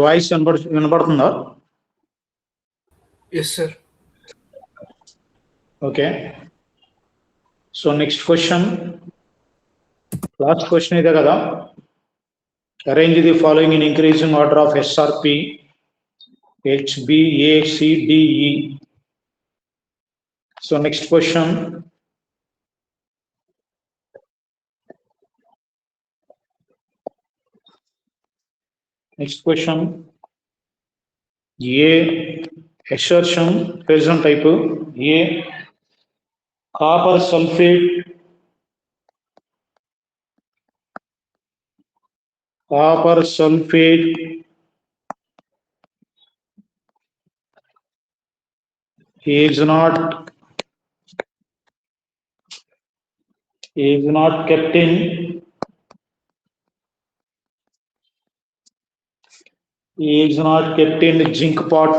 Voice వినపడుతుందా? Yes, sir. Okay. So next question. Last question ide kada. Arrange the following in increasing order of SRP. H, B, A, C, D, E. So next question. Next question. A, assertion, present type. A, copper sulfate. Copper sulfate is not kept in zinc pot.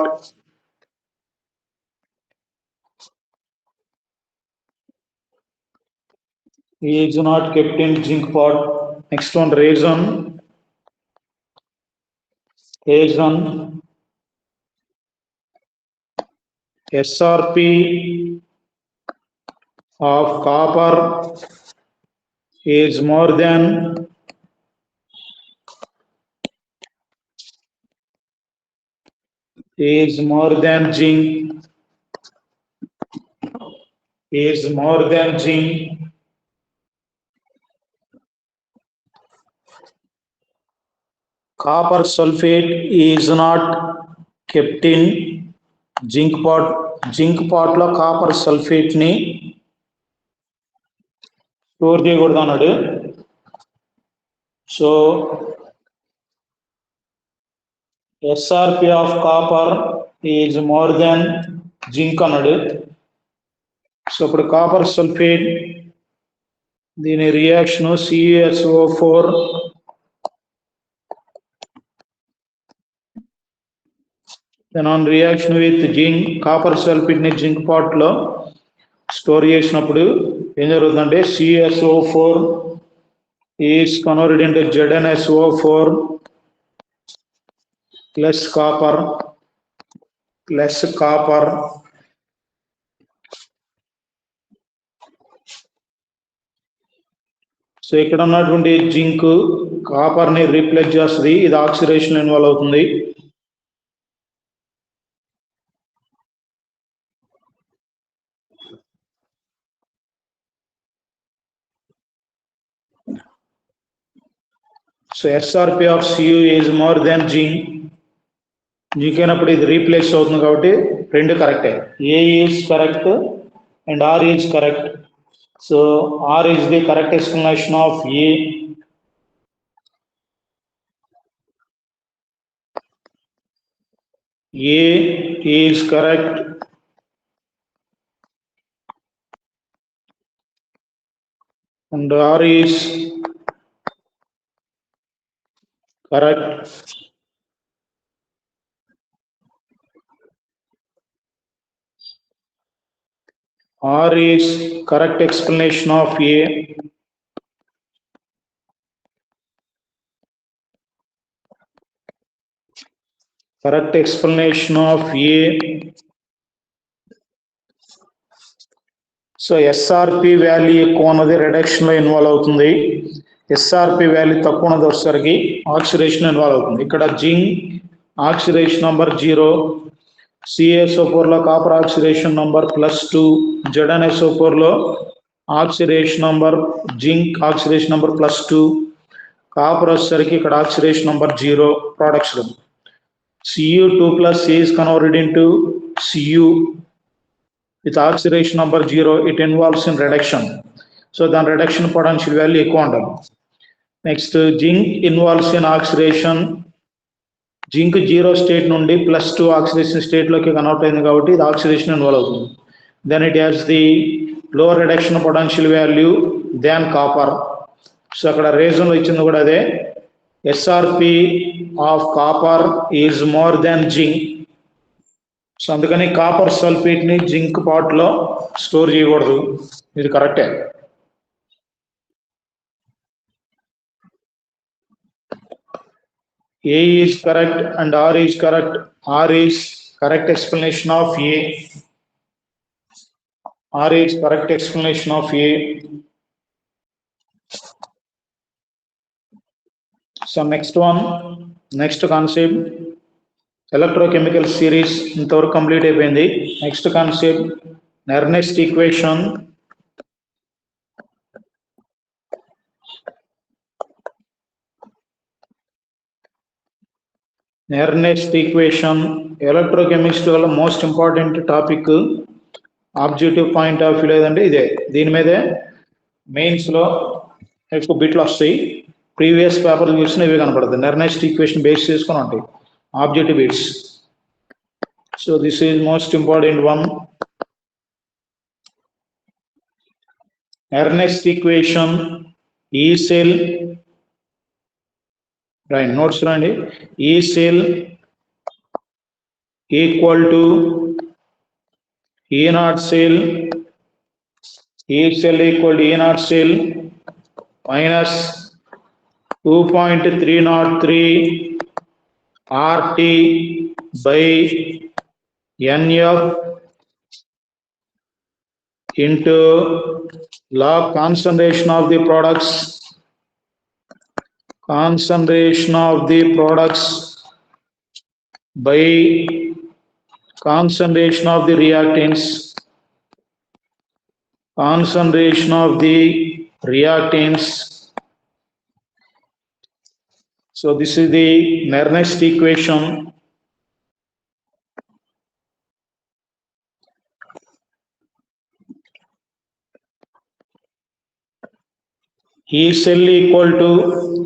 Is not kept in zinc pot. Next one, reason. SRP of copper is more than zinc. Copper sulfate is not kept in zinc pot. Zinc pot lo copper sulfate ni store చేయకూడదు అన్నాడు. So SRP of copper is more than zinc అన్నాడు. So ఇప్పుడు copper sulphate దీని reaction CuSO4 then on reaction with zinc, copper sulphate ని zinc pot లో store చేసినప్పుడు ఏం జరుగుతుందంటే CuSO4 is converted into ZnSO4 plus copper. So ఇక్కడ ఉన్నటువంటి జింక్ కాపర్ ని రీప్లేస్ చేస్తుంది. ఇది ఆక్సిడేషన్ ఇన్వాల్వ్ అవుతుంది. So SRP of Cu is more than zinc. Zinc అయినప్పుడు ఇది రీప్లేస్ అవుతుంది కాబట్టి రెండు కరెక్టే. A is correct and R is correct. So R is the correct explanation of A. A is correct. And R is correct. R is correct explanation of A. Correct explanation of A. So SRP value ఎక్కువ ఉన్నది reduction లో involve అవుతుంది. SRP value తక్కువ ఉన్నది వచ్చేసరికి oxidation involve అవుతుంది. ఇక్కడ zinc oxidation number 0, CaSO4 లో కాపర్ ఆక్సిడేషన్ నంబర్ +2, ZnSO4 లో oxidation number zinc oxidation number +2, copper వచ్చేసరికి ఇక్కడ oxidation number 0 production. Cu2+ is converted into Cu with oxidation number 0, it involves in reduction. So then reduction potential value ఎక్కువ ఉండాలి. Next zinc involves in oxidation. Zinc 0 state నుండి +2 oxidation state లోకి convert అయింది కాబట్టి ఇది oxidation involve అవుతుంది. Then it has the lower reduction potential value than copper. So అక్కడ reason లో ఇచ్చింది కూడా అదే. SRP of copper is more than zinc. So అందుకని కాపర్ సల్ఫేట్ ని జింక్ పాట్ లో స్టోర్ చేయకూడదు. ఇది కరెక్టే. A is correct and R is correct. R is correct explanation of A. R is correct explanation of A. So next one, next concept, electrochemical series ఇంతవరకు complete అయిపోయింది. Next concept Nernst equation. Nernst equation electrochemistry వల్ల most important topic. Objective point of view లేదంటే ఇదే, దీని మీదే mains లో ఎక్కువ బిట్లు వస్తాయి. ప్రీవియస్ పేపర్ చూసిన ఇవి కనపడుతుంది. నెర్నెస్ట్ ఈక్వేషన్ బేస్ చేసుకొని ఉంటాయి objective bits. So this is most important one. నెర్నెస్ట్ equation E cell, right notes రండి. ఈ cell equal to E naught cell, ఈ cell equal to E naught cell minus 2.303 RT by NF into log concentration of the products, concentration of the products by concentration of the reactants, concentration of the reactants. So this is the Nernst equation. E cell equal to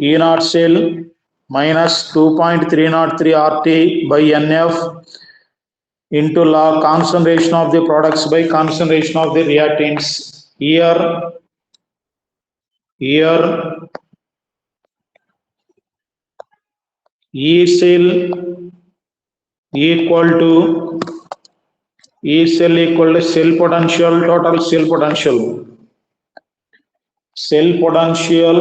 E naught cell minus 2.303 RT by NF into log concentration of the products by concentration of the reactants. Here E cell equal to cell potential, total cell potential. Cell potential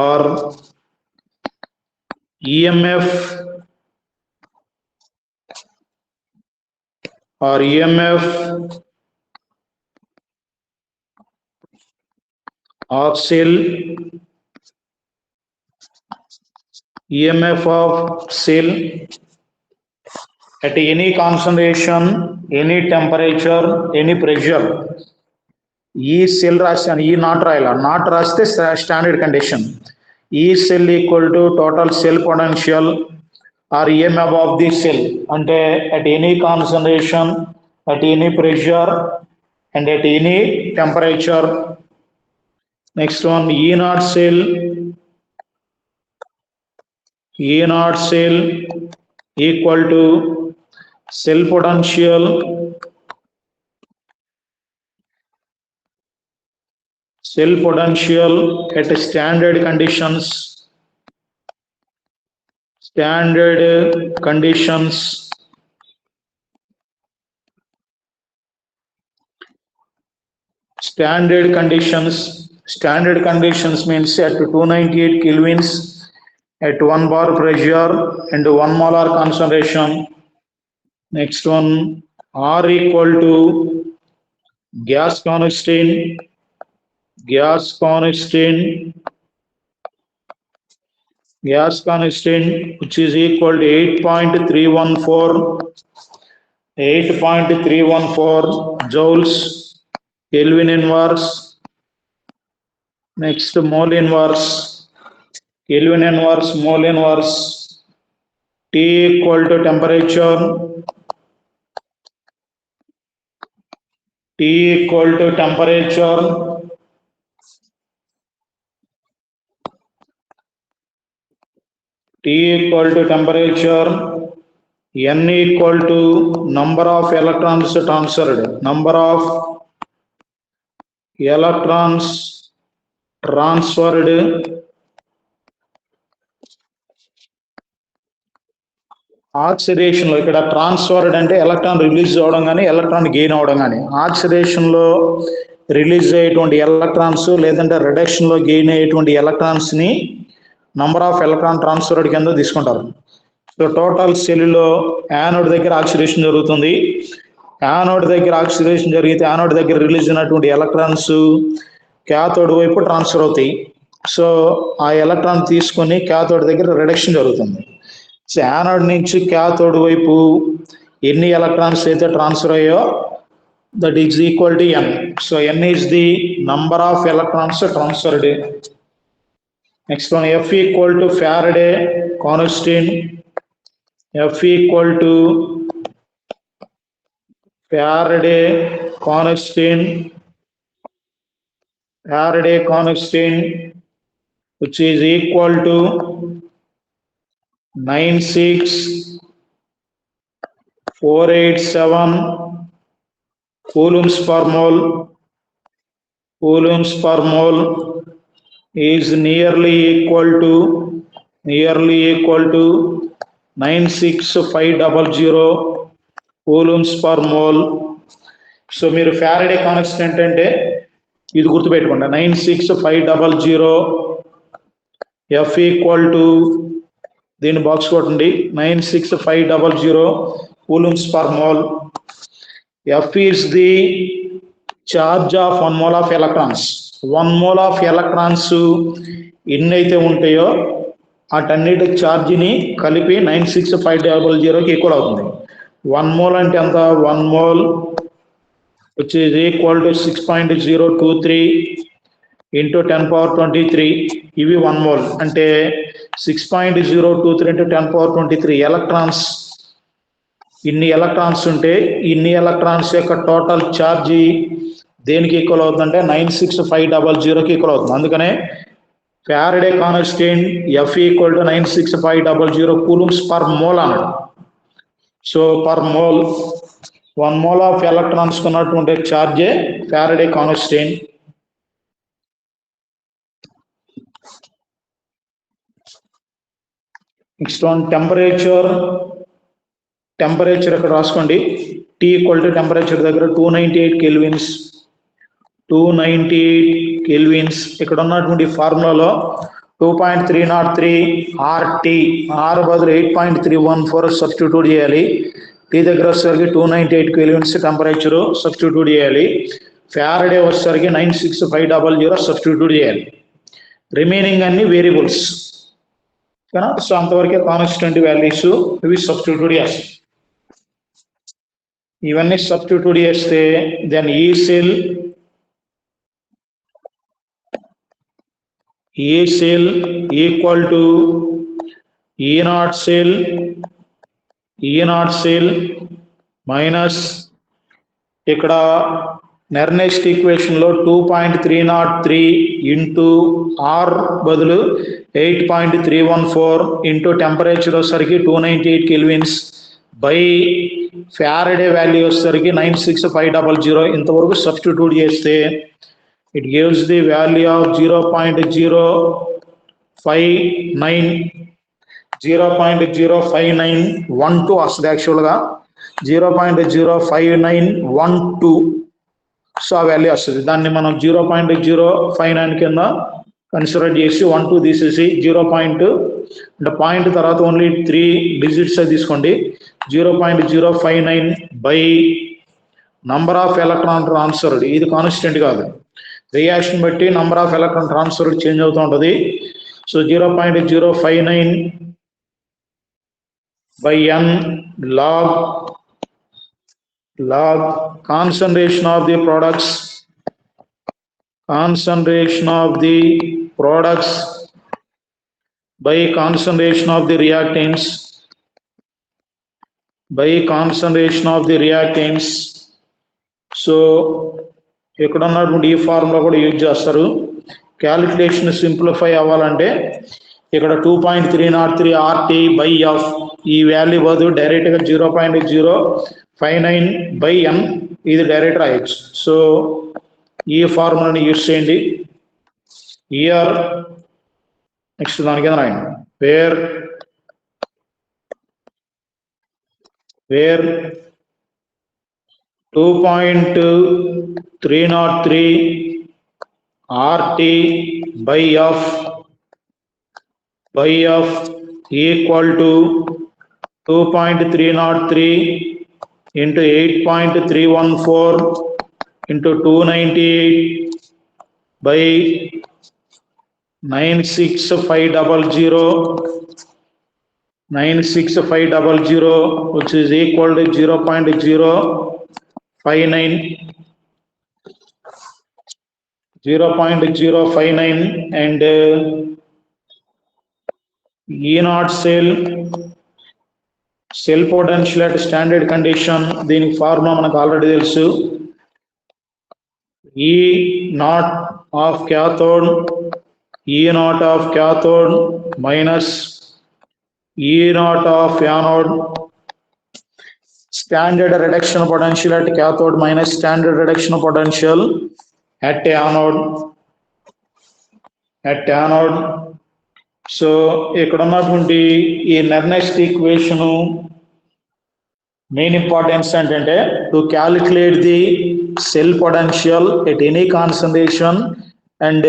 or EMF of cell, EMF of cell at any concentration, any temperature, any pressure. E cell రాస్తాను, ఈ not రాయాల, not రాస్తే standard condition. ఈ cell equal to total cell potential are EMF of the cell, అంటే at any concentration, at any pressure and at any temperature. Next one, E naught cell equal to cell potential at standard conditions. Standard conditions means at 298 kelvins at 1 bar pressure and 1 molar concentration. Next one, R equal to gas constant which is equal to 8.314 joules Kelvin inverse. Next, mole inverse, Kelvin inverse, mole inverse. T equal to temperature, T equal to temperature, N equal to number of electrons transferred, oxidation లో ఇక్కడ transferred అంటే electron release అవ్వడం కానీ electron gain అవ్వడం కానీ, oxidation లో release అయ్యేటువంటి electrons లేదంటే రిడక్షన్ లో గెయిన్ అయ్యేటువంటి ఎలక్ట్రాన్స్ ని నంబర్ ఆఫ్ ఎలక్ట్రాన్ ట్రాన్స్ఫర్డ్ కింద తీసుకుంటారు. సో టోటల్ సెల్లో యానోడ్ దగ్గర ఆక్సిడేషన్ జరుగుతుంది. యానోడ్ దగ్గర ఆక్సిడేషన్ జరిగితే యానోడ్ దగ్గర రిలీజ్ అయినటువంటి ఎలక్ట్రాన్స్ క్యాథోడ్ వైపు ట్రాన్స్ఫర్ అవుతాయి. సో ఆ ఎలక్ట్రాన్ తీసుకొని క్యాథోడ్ దగ్గర రిడక్షన్ జరుగుతుంది. సో యానోడ్ నుంచి క్యాథోడ్ వైపు ఎన్ని ఎలక్ట్రాన్స్ అయితే ట్రాన్స్ఫర్ అయ్యో that is equal to n. So n is the number of electrons transferred. Next one, F equal to Faraday constant. F equal to Faraday constant, which is equal to 96487 coulombs per mole. Coulombs per mole is nearly equal to 96500 coulombs per mole. So మీరు Faraday constant అంటే ఇది గుర్తుపెట్టుకోండి, 96500. F equal to దీన్ని box కొట్టండి, 96500 coulombs per mole. F is the charge of 1 mole of electrons. 1 mole of electrons ఎన్ని అయితే ఉంటాయో అటన్నిటి ఛార్జ్ని కలిపి 96500కి ఈక్వల్ అవుతుంది. 1 mole అంటే ఎంత? 1 mole which is equal to 6.023 into 10 power 23. ఇవి 1 mole అంటే 6.023 into 10 power 23 ఎలక్ట్రాన్స్. ఇన్ని ఎలక్ట్రాన్స్ ఉంటే ఇన్ని ఎలక్ట్రాన్స్ యొక్క టోటల్ ఛార్జ్ దేనికి ఈక్వల్ అవుతుందంటే 96500కి ఈక్వల్ అవుతుంది. అందుకనే Faraday constant F equal to 96500 coulombs per mole అన్నాడు. So per mole 1 mole of electrons ఉన్నటువంటి ఛార్జే Faraday constant. Next one, temperature ఇక్కడ రాసుకోండి. T ఈక్వల్ టు టెంపరేచర్ దగ్గర 298 కెల్విన్స్. 298 కెల్విన్స్. ఇక్కడ ఉన్నటువంటి ఫార్ములాలో 2.303 RT, R బదులు 8.314 సబ్స్టిట్యూట్ చేయాలి. T దగ్గర వచ్చేసరికి 298 కెల్విన్స్ టెంపరేచర్ సబ్స్టిట్యూట్ చేయాలి. ఫ్యారడే వచ్చేసరికి 96500 సబ్స్టిట్యూట్ చేయాలి. రిమైనింగ్ అన్ని వేరియబుల్స్. సో అంతవరకే కాన్స్టెంట్ వాల్యూస్ ఇవి సబ్స్టిట్యూట్ చేస్తాయి. ఇవన్నీ సబ్స్టిట్యూట్ చేస్తే దెన్ ఈ cell equal to E naught cell minus ఇక్కడ నెర్నెస్ట్ ఈక్వేషన్ లో 2.303 ఇంటూ R బదులు 8.314 ఇంటూ టెంపరేచర్ వచ్చేసరికి 298 కెల్విన్స్ బై ఫ్యారడే వాల్యూ వచ్చేసరికి 96500. ఇంతవరకు సబ్స్టిట్యూట్ చేస్తే it gives the value of 0.05912 వస్తుంది. యాక్చువల్గా 0.05912. సో ఆ వాల్యూ వస్తుంది. దాన్ని మనం 0.059 కింద కన్సిడర్ చేసి 12 తీసేసి 0 పాయింట్ అంటే పాయింట్ తర్వాత ఓన్లీ 3 డిజిట్స్ తీసుకోండి. 0.059 by number of electron transferred. ఇది కాన్స్టెంట్ కాదు, రియాక్షన్ బట్టి number of electron transferred change అవుతూ ఉంటుంది. So 0.059 by n log concentration of the products by concentration of the reactants. So ఇక్కడ ఉన్నటువంటి ఈ ఫార్ములా కూడా యూజ్ చేస్తారు. క్యాలిక్యులేషన్ సింప్లిఫై అవ్వాలంటే ఇక్కడ 2.303 RT బై ఎఫ్ ఈ వాల్యూ బదులు డైరెక్ట్గా 0.059 బై n ఇది డైరెక్ట్ రాయొచ్చు. సో ఈ ఫార్ములాని యూజ్ చేయండి. ఇయర్ నెక్స్ట్ దాని కింద రాయండి wear where 2.303 RT by of equal to 2.303 into 8.314 into 298 by 96500, which is equal to 0.059 and E naught cell potential at standard condition. దీనికి ఫార్ములా మనకు ఆల్రెడీ తెలుసు. E naught of cathode minus E naught of anode. Standard reduction potential at cathode minus standard reduction potential at anode. So ఇక్కడ ఉన్నటువంటి ఈ నెర్నెస్ట్ equation main importance ఏంటంటే to calculate the cell potential at any concentration and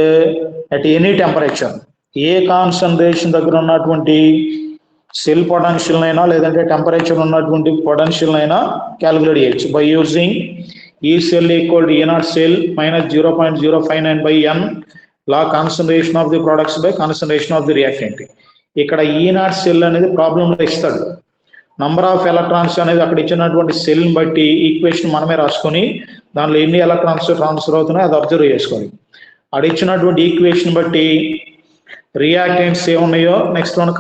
at any temperature. A concentration దగ్గర ఉన్నటువంటి cell potential అయినా లేదంటే temperature ఉన్నటువంటి potential అయినా క్యాలిక్యులేట్ చేయొచ్చు by using E cell equal to E naught cell minus 0.059 by n లా concentration of the products by concentration of the reactant. ఇక్కడ E naught cell అనేది ప్రాబ్లంలో ఇస్తాడు. నంబర్ ఆఫ్ ఎలక్ట్రాన్స్ అనేది అక్కడ ఇచ్చినటువంటి సెల్ని బట్టి ఈక్వేషన్ మనమే రాసుకొని దానిలో ఎన్ని ఎలక్ట్రాన్స్ ట్రాన్స్ఫర్ అవుతున్నాయో అది అబ్జర్వ్ చేసుకోవాలి. అక్కడ ఇచ్చినటువంటి ఈక్వేషన్ బట్టి రియాక్టెంట్స్ ఏమున్నాయో నెక్స్ట్ వన్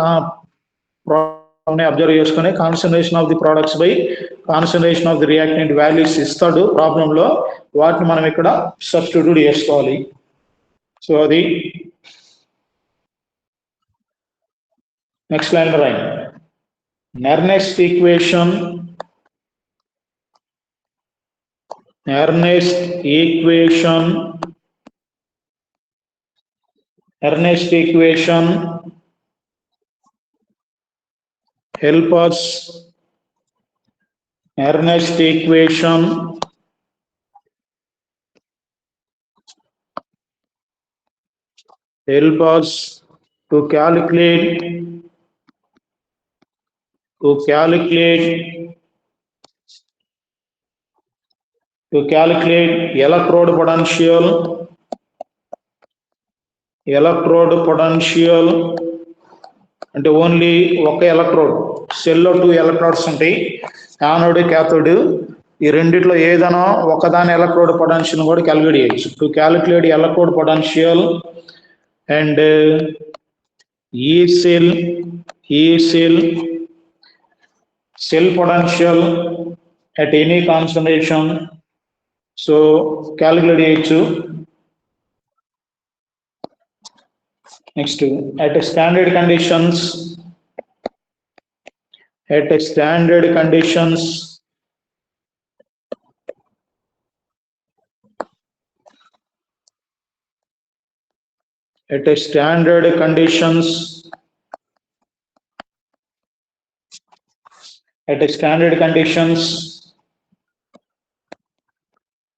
అబ్జర్వ్ చేసుకుని concentration of the products by concentration of the reactant values ఇస్తాడు ప్రాబ్లంలో. వాటిని మనం ఇక్కడ సబ్స్టిట్యూట్ చేసుకోవాలి. సో అది నెక్స్ట్ లైన్ రాయండి. నెర్నెస్ట్ equation help us to calculate electrode potential అంటే ఓన్లీ ఒక ఎలక్ట్రోడ్. సెల్లో 2 ఎలక్ట్రోడ్స్ ఉంటాయి, యానోడ్ క్యాథోడ్. ఈ రెండిట్లో ఏదైనా ఒకదాని ఎలక్ట్రోడ్ పొటెన్షియల్ కూడా క్యాలిక్యులేట్ చేయొచ్చు. To calculate electrode potential and ఈ cell potential at any concentration, so calculate చేయొచ్చు. Next, at standard conditions, at standard conditions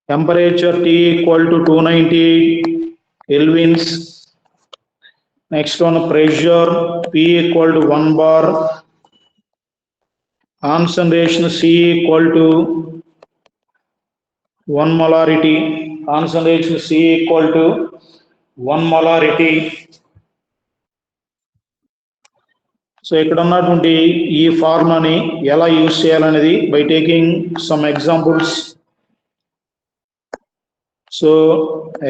temperature T equal to 298 kelvins. Next one, pressure P equal to 1 bar, concentration C equal to 1 molarity, concentration C equal to 1 molarity. So ఇక్కడ ఉన్నటువంటి ఈ ఫార్ములాని ఎలా use చేయాలనేది by taking some examples. So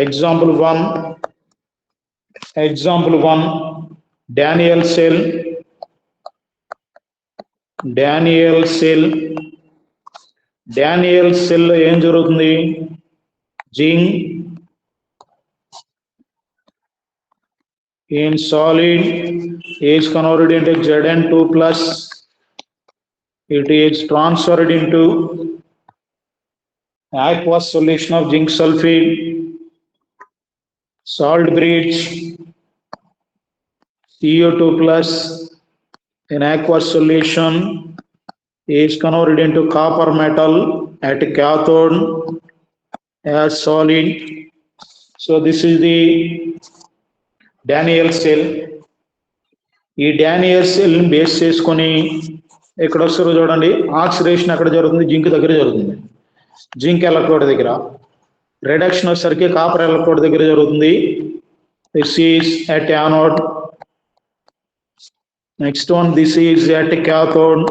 example 1 Daniel cell ఏం జరుగుతుంది? Zinc in solid is converted into Zn2 plus, it is transferred into aqueous solution of zinc sulfate, salt breeds CO2 plus in aqueous solution is converted into copper metal at cathode as solid. So this is the Daniel cell. ఈ Daniel cell base చేసుకొని ఇక్కడ వస్తారు చూడండి, oxidation ఎక్కడ జరుగుతుంది, zinc దగ్గర జరుగుతుంది. Zinc electrode దగ్గర. రిడక్షన్ వచ్చేసరికి కాపర్ ఎలక్ట్రోడ్ దగ్గర జరుగుతుంది. This is at anode. Next one, this is at cathode.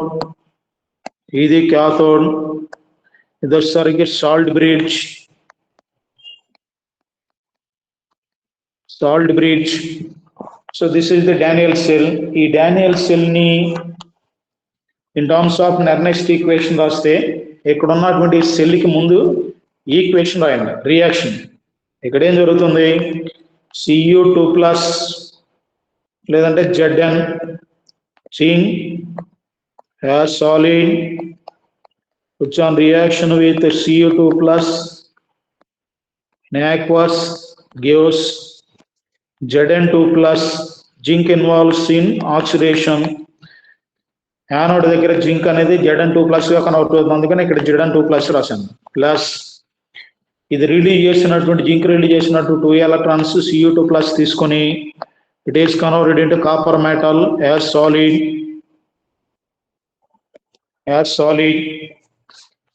ఇది క్యాథోడ్. ఇది వచ్చేసరికి salt bridge. Salt bridge. So this is the Daniel cell. ఈ డానియల్ సెల్ ని ఇన్ టర్మ్స్ ఆఫ్ నెర్నెస్ట్ ఈక్వేషన్ రాస్తే ఇక్కడ ఉన్నటువంటి సెల్ కి ముందు ఈక్వేషన్ రాయండి, రియాక్షన్. ఇక్కడ ఏం జరుగుతుంది, Cu2+ లేదంటే Zn zinc as solid which on reaction with Cu2+ in aqueous gives Zn2+. Zinc involves in oxidation. Anode దగ్గర జింక్ అనేది Zn2+ గా కన్వర్ట్ అవుతుంది, అందుకని ఇక్కడ Zn2+ రాశాను. ప్లస్ ఇది రిలీజ్ చేసినటువంటి జింక్ రిలీజ్ చేసినట్టు 2 ఎలక్ట్రాన్స్ Cu2+ తీసుకొని it is converted into copper metal as solid.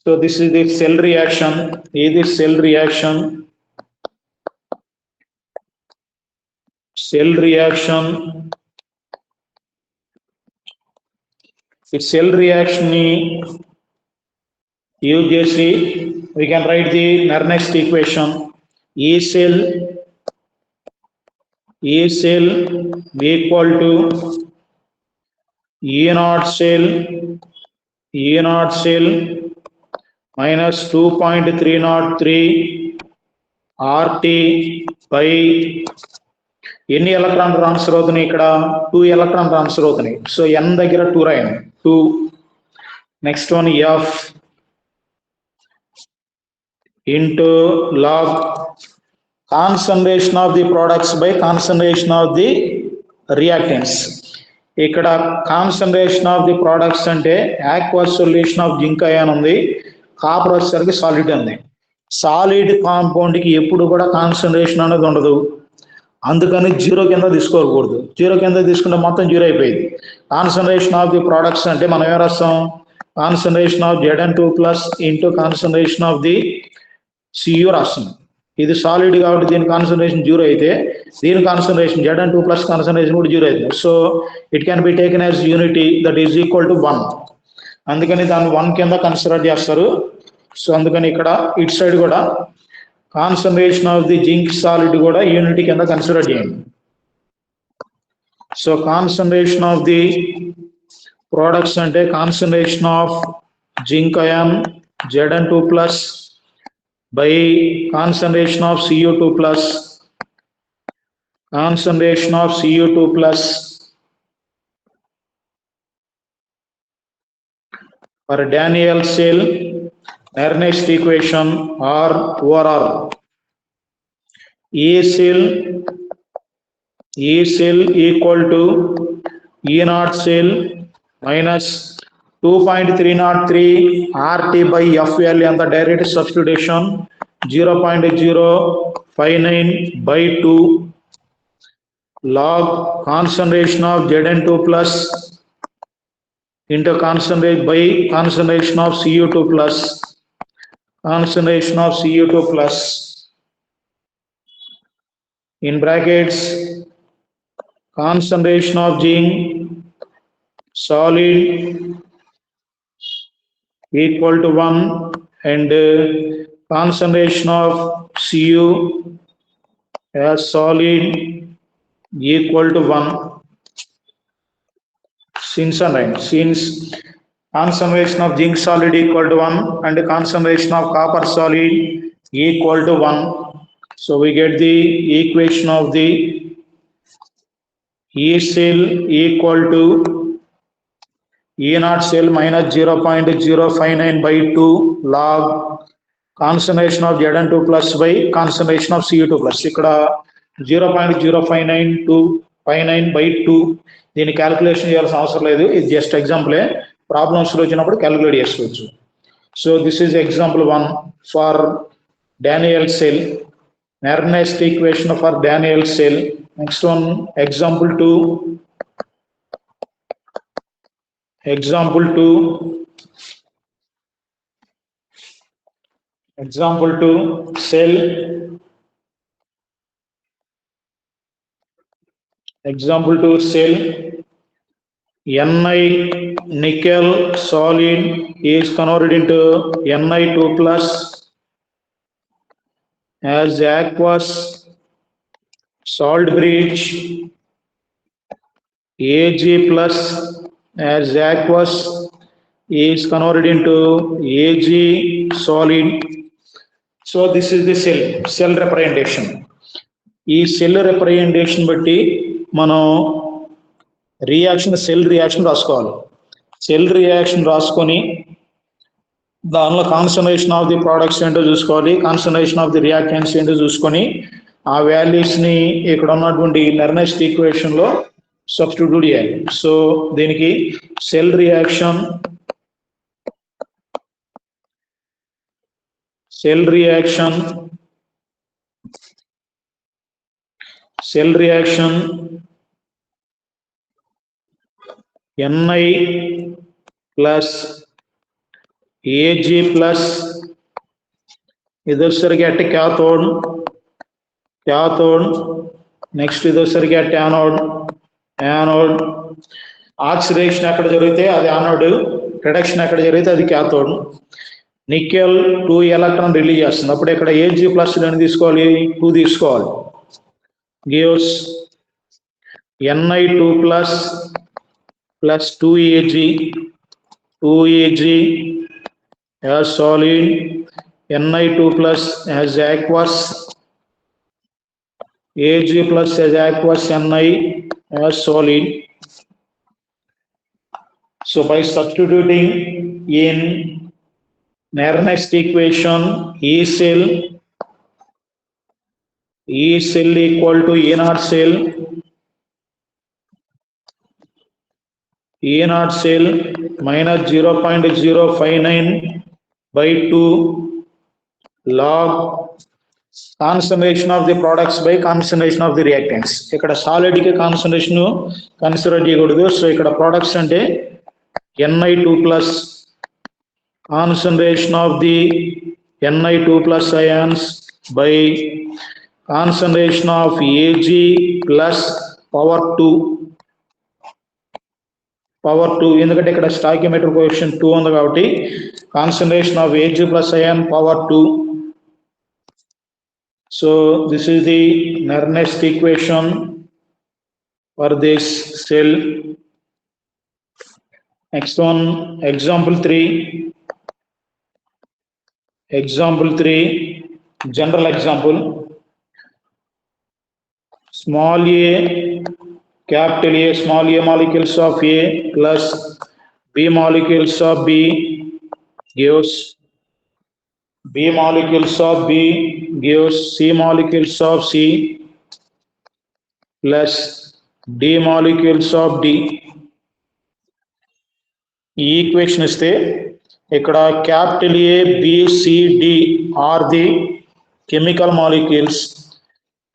So this is the cell reaction. ఇది సెల్ రియాక్షన్. Cell reaction. ఈ సెల్ రియాక్షన్ ని యూజ్ చేసి we can write the next equation. E cell equal to E naught cell minus 2.303 RT by ఎన్ని electron transfer అవుతున్నాయి, ఇక్కడ 2 electron transfer అవుతున్నాయి. So n దగ్గర 2 రాయండి, 2. Next one, F into log concentration of the products by concentration of the reactants. ఇక్కడ concentration of the products అంటే aqueous solution ఆఫ్ zinc ion ఉంది, కాపర్ వచ్చేసరికి సాలిడ్ ఉంది. సాలిడ్ కాంపౌండ్ కి ఎప్పుడు కూడా కాన్సన్ట్రేషన్ అనేది ఉండదు, అందుకని 0 కింద తీసుకోకూడదు. 0 కింద తీసుకుంటే మొత్తం 0 అయిపోయింది. కాన్సన్ట్రేషన్ ఆఫ్ ది ప్రొడక్ట్స్ అంటే మనం ఏం రాస్తాం, concentration of Zn2+ into concentration of the Cu రాస్తాం. ఇది సాలిడ్ కాబట్టి దీని కాన్సన్ట్రేషన్ 0 అయితే దీని కాన్సన్ట్రేషన్ Zn2+ కాన్సన్ట్రేషన్ కూడా 0 అవుతుంది. So it can be taken as unity that is equal to 1. అందుకని దాన్ని 1 కింద కన్సిడర్ చేస్తారు. సో అందుకని ఇక్కడ ఇట్ సైడ్ కూడా concentration of the zinc solid కూడా యూనిటీ కింద కన్సిడర్ చేయండి. So concentration of the products అంటే concentration of zinc ion Zn2+ by concentration of Cu2+. Concentration of Cu2+ for Daniel cell, next equation or overall. E cell equal to E naught cell minus 2.303 RT by FL and the direct substitution 0.059 by 2 log concentration of Zn2+ into concentration by concentration of Cu2+. Concentration of Cu2+ in brackets concentration of zinc solid equal to 1 and concentration of Cu as solid equal to 1. Since concentration of zinc solid equal to 1 and concentration of copper solid equal to 1. So we get the equation of the E cell equal to E naught cell minus 0.059 by 2 log concentration of Zn2+ by concentration of Cu2+. ఇక్కడ 0.059 by 2 దీన్ని calculation చేయాల్సిన అవసరం లేదు, ఇది just ఎగ్జాంపులే. ప్రాబ్లమ్స్లో వచ్చినప్పుడు calculate చేసుకోవచ్చు. So this is example 1 for Daniel cell, Nernst equation for Daniel cell. Next one, example 2. Example 2. Example 2, cell. Example 2, cell. Ni nickel solid is converted into Ni2 plus as aqueous salt bridge, Ag plus as aqueous is converted into Ag solid. So this is the cell representation. ఈ cell representation బట్టి మనం cell reaction రాసుకోవాలి. Cell reaction రాసుకొని దానిలో concentration of the products ఏంటో చూసుకోవాలి, concentration of the reactants ఏంటో చూసుకొని ఆ వాల్యూస్ని ఇక్కడ ఉన్నటువంటి నెర్నెస్ట్ ఈక్వేషన్లో సబ్స్టిట్యూట్ చేయాలి. సో దీనికి cell reaction Ni plus Ag plus ఇదొసరికి అట్ క్యాథోడ్, నెక్స్ట్ ఇదొసరికి అట్ యానోడ్. ఆక్సిడేషన్ ఎక్కడ జరిగితే అది యానోడ్, రిడక్షన్ ఎక్కడ జరిగితే అది క్యాథోడ్. నికెల్ 2 ఎలక్ట్రాన్ రిలీజ్ చేస్తుంది, అప్పుడు ఇక్కడ Ag ప్లస్ అని తీసుకోవాలి, 2 తీసుకోవాలి. Gives Ni2 plus 2Ag as solid, Ni2 plus as aqueous, Ag plus as aqueous, Ni as solid. So by substituting in Nernst equation, E cell equal to E0 cell minus 0.059 by 2 log concentration of the products by concentration of the reactants. ఇక్కడ solid కి concentration consider చేయకూడదు. So ఇక్కడ products అంటే Ni2 plus concentration of the Ni2 plus ions by concentration of Ag plus power 2, ఎందుకంటే ఇక్కడ stoichiometric coefficient 2 ఉంది కాబట్టి concentration of Ag plus ion power 2. So this is the Nernst equation for this cell. Next one, example 3, general example. Small a, capital A, small a molecules of A plus B molecules of B gives C molecules of C plus D molecules of D. E equation ఇస్తే ఇక్కడ capital A, B, C, D are the chemical molecules,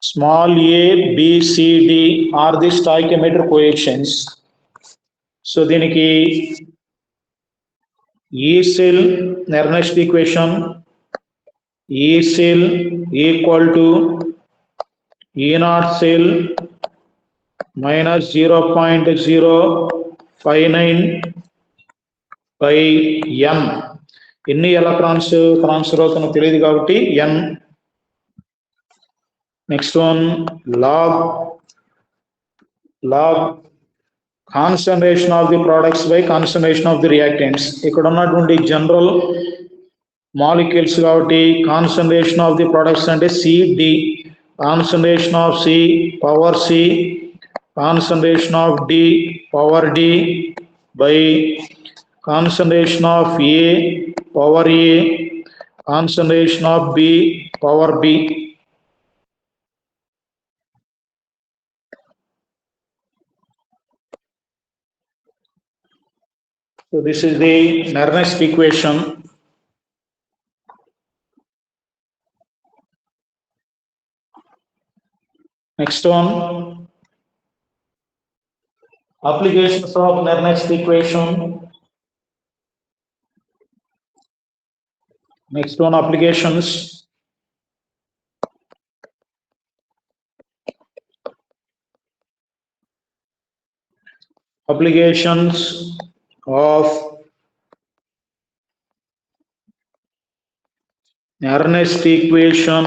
small a, b, c, d are the stoichiometric coefficients. So దీనికి E cell Nernst equation, E cell equal to E0 cell minus 0.059 by n. ఎన్ని electrons transfer అవుతుందో తెలియదు కాబట్టి n. Next one log concentration of the products by concentration of the reactants. ఇక్కడ ఉన్నటువంటి general molecules కాబట్టి concentration of the products అంటే CD, concentration of C power C, concentration of D power D by concentration of A power A, concentration of B power B. So this is the Nernst equation. Next one, applications of Nernst equation. Next one, applications. Applications of Nernst equation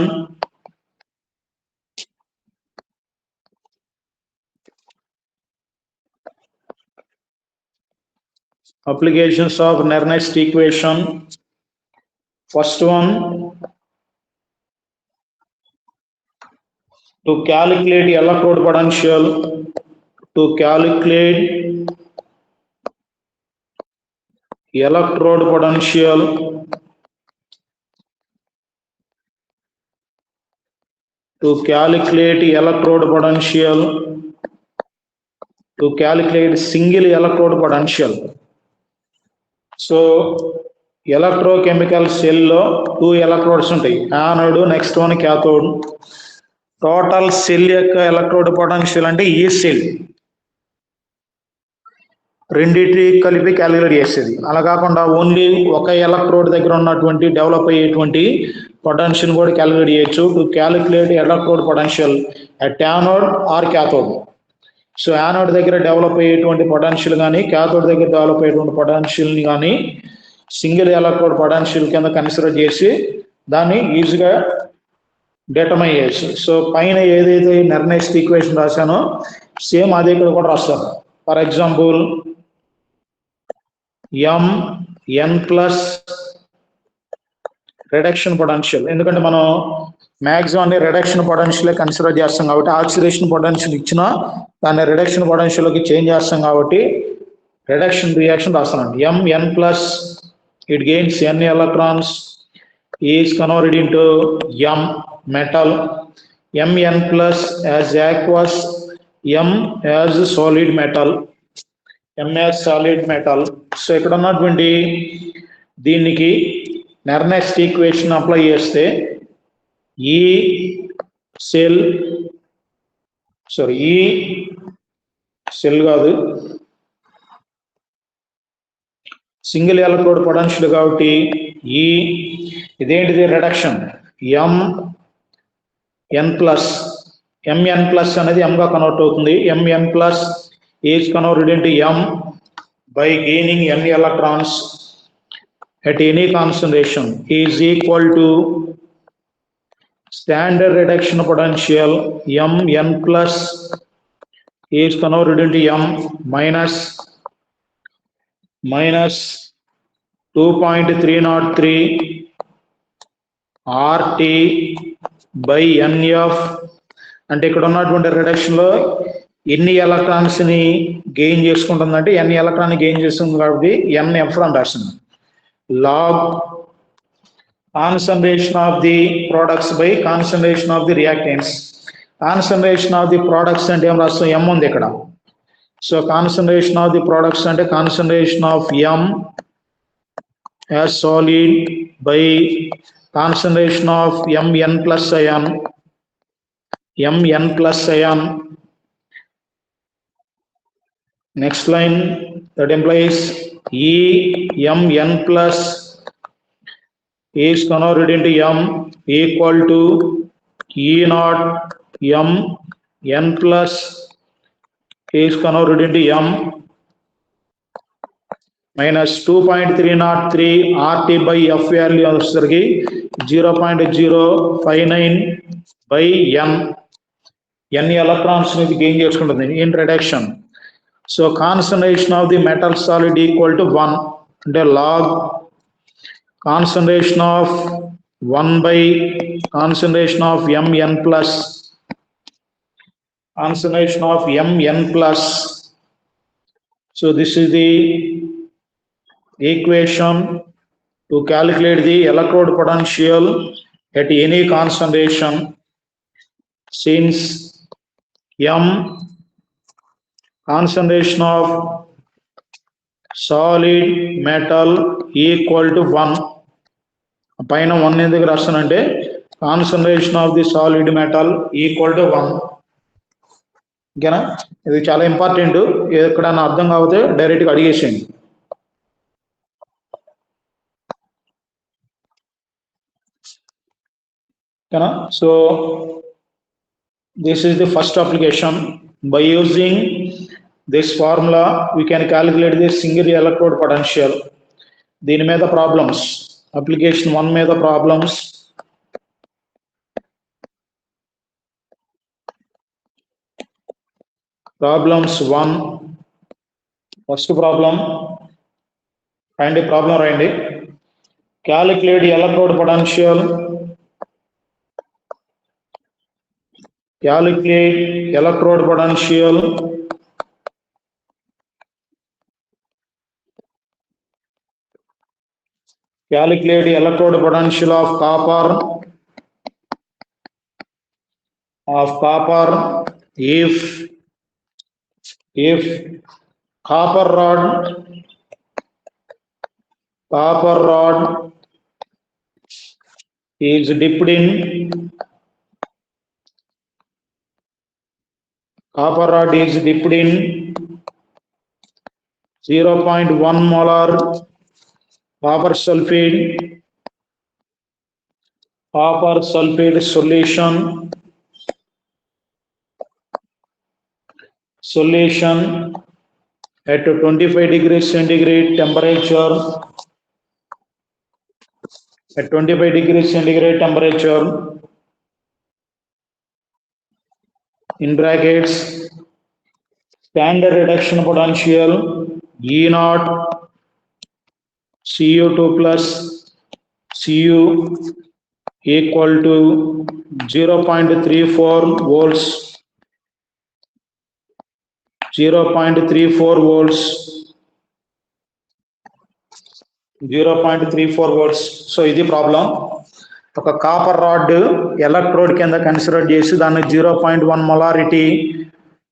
applications of Nernst equation. First one, to calculate electrode potential, to calculate electrode potential, to calculate electrode potential, to calculate single electrode potential. So electrochemical cell లో 2 electrodes ఉంటాయి, anode, next one cathode. Total cell యొక్క electrode potential అంటే ఈ cell రెండింటి కలిపి calculate చేసేది. అలా కాకుండా ఓన్లీ ఒక ఎలక్ట్రోడ్ దగ్గర ఉన్నటువంటి డెవలప్ అయ్యేటువంటి పొటెన్షియల్ కూడా క్యాలిక్యులేట్ చేయొచ్చు. To calculate electrode potential at anode or cathode. So anode దగ్గర డెవలప్ అయ్యేటువంటి పొటెన్షియల్ కానీ, క్యాథోడ్ దగ్గర డెవలప్ అయ్యేటువంటి పొటెన్షియల్ని కానీ సింగిల్ ఎలక్ట్రోడ్ పొటెన్షియల్ కింద కన్సిడర్ చేసి దాన్ని ఈజీగా డిటర్మైన్ చేయొచ్చు. సో పైన ఏదైతే నెర్నెస్ట్ ఈక్వేషన్ రాశానో సేమ్ అదే ఇక్కడ కూడా రాస్తాను. For example mn plus reduction potential, ఎందుకంటే మనం మ్యాక్సిమం అన్ని రిడక్షన్ పొటెన్షియల్ కన్సిడర్ చేస్తాం కాబట్టి, ఆక్సిడేషన్ పొటెన్షియల్ ఇచ్చినా దాన్ని రిడక్షన్ పొటెన్షియల్కి చేంజ్ చేస్తాం కాబట్టి రిడక్షన్ రియాక్షన్ రాస్తానండి. mn plus it gains n electrons is converted into m metal, mn plus as aqueous, m as solid metal, m as solid metal. So ఇక్కడ ఉన్నటువంటి దీనికి నెర్నెస్ట్ ఈక్వేషన్ అప్లై చేస్తే ఈ సెల్ కాదు, single electrode potential కాబట్టి ఇదేంటిది reduction mn plus అనేది m గా కన్వర్ట్ అవుతుంది. mn plus is converted into m by gaining n electrons at any concentration is equal to standard reduction potential mn plus is converted into m minus 2.303 RT by NF. అంటే ఇక్కడ ఉన్నటువంటి reduction లో ఎన్ని electrons ని gain చేసుకుంటుందంటే ఎన్ని electron gain చేస్తుంది కాబట్టి NF అని రాస్తుంది. Log concentration of the products by concentration of the reactants. Concentration of the products అంటే ఏం రాస్తాం, m ఉంది ఇక్కడ. So concentration of the products అంటే concentration of m as solid by concentration of mn plus ion, next line that implies mn plus is converted into m equal to E naught n plus is converted into m minus 2.303 RT by F value వచ్చేసరికి 0.059 by n electrons అనేది gain చేసుకుంటుంది in reduction. So concentration of the metal solid equal to 1 అంటే log concentration of 1 by concentration of mn plus, concentration of mn plus. So this is the equation to calculate the electrode potential at any concentration. Since m concentration of solid metal equal to 1. పైన 1 ఎందుకు రాస్తానంటే concentration of the solid metal equal to 1. ఓకేనా, ఇది చాలా important. ఎక్కడన్నా అర్థం కాకపోతే డైరెక్ట్గా అడిగేసేయండి. ఓకేనా, so this is the first application. By using this formula we can calculate the single electrode potential. దీని మీద ప్రాబ్లమ్స్, అప్లికేషన్ 1 మీద ప్రాబ్లమ్స్. ప్రాబ్లమ్స్ 1, ఫస్ట్ ప్రాబ్లం రాయండి. ప్రాబ్లం రాయండి. Calculate electrode potential. Calculate electrode potential of copper if copper rod is dipped in 0.1 molar copper sulfate solution at 25 degrees centigrade temperature. At 25 degrees centigrade temperature, in brackets, standard reduction potential E0 Cu2 plus Cu equal to 0.34 volts. 0.34 volts. So ఇది problem. ఒక copper rod electrode కింద consider చేసి దాన్ని 0.1 molarity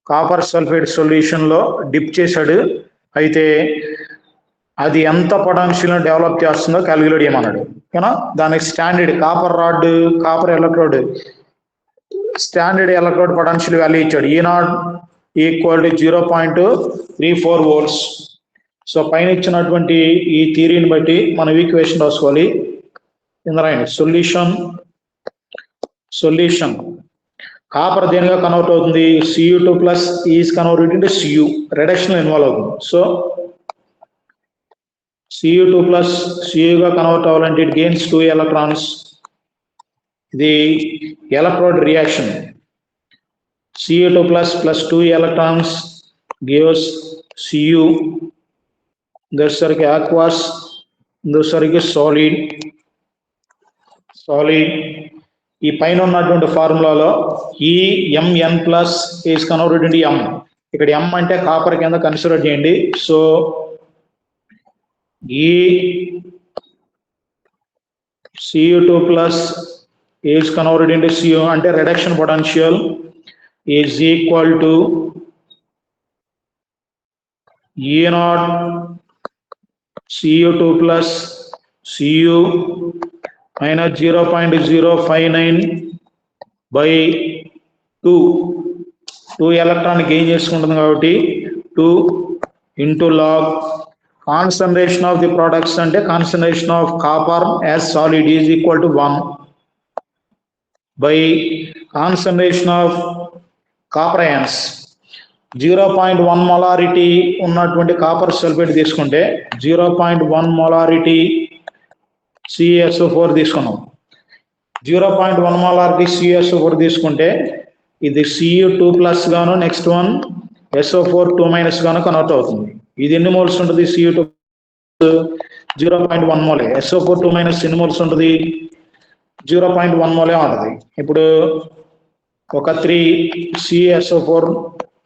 copper sulphate సొల్యూషన్లో dip చేశాడు. అయితే అది ఎంత potential develop చేస్తుందో క్యాలిక్యులేట్ చేయమన్నాడు. ఓకేనా, దానికి standard copper electrode standard electrode potential value ఇచ్చాడు. E0 equal to 0.34 volts. So పైన ఇచ్చినటువంటి ఈ థియరీని బట్టి మనం ఈక్వేషన్ రాసుకోవాలి. రాయండి. సొల్యూషన్ కాపర్ దేనిగా కన్వర్ట్ అవుతుంది? Cu2 plus is converted into Cu, reduction involve అవుతుంది. సో Cu2 ప్లస్ Cuగా కన్వర్ట్ అవ్వాలంటే ఇట్ గెయిన్స్ 2 electrons. ఇది electrode reaction. Cu2 plus 2 electrons gives Cu. దోసరికి aqueous, దోసరికి సాలిడ్. ఈ పైన ఉన్నటువంటి ఫార్ములాలో Mn plus is converted into M. ఇక్కడ M అంటే కాపర్ కింద కన్సిడర్ చేయండి. So Cu2 plus is converted into Cu అంటే reduction potential is equal to E0 Cu2 plus Cu minus 0.059 by 2 electron gain చేసుకుంటుంది కాబట్టి 2 into log concentration of the products అంటే concentration of copper as solid is equal to 1 by concentration of copper ions. 0.1 molarity ఉన్నటువంటి copper sulphate తీసుకుంటే 0.1 molarity CaSO4 తీసుకున్నాం. 0.1 molarity CaSO4 తీసుకుంటే ఇది Cu2 plus గాను next one SO4 2- గాను convert అవుతుంది. ఇది ఎన్ని మోల్స్ ఉంటుంది? Cu2 0.1 మోలే. SO4 2- ఎన్ని మోల్స్ ఉంటుంది? 0.1 మోలే ఉంటుంది. ఇప్పుడు ఒక 3 CaSO4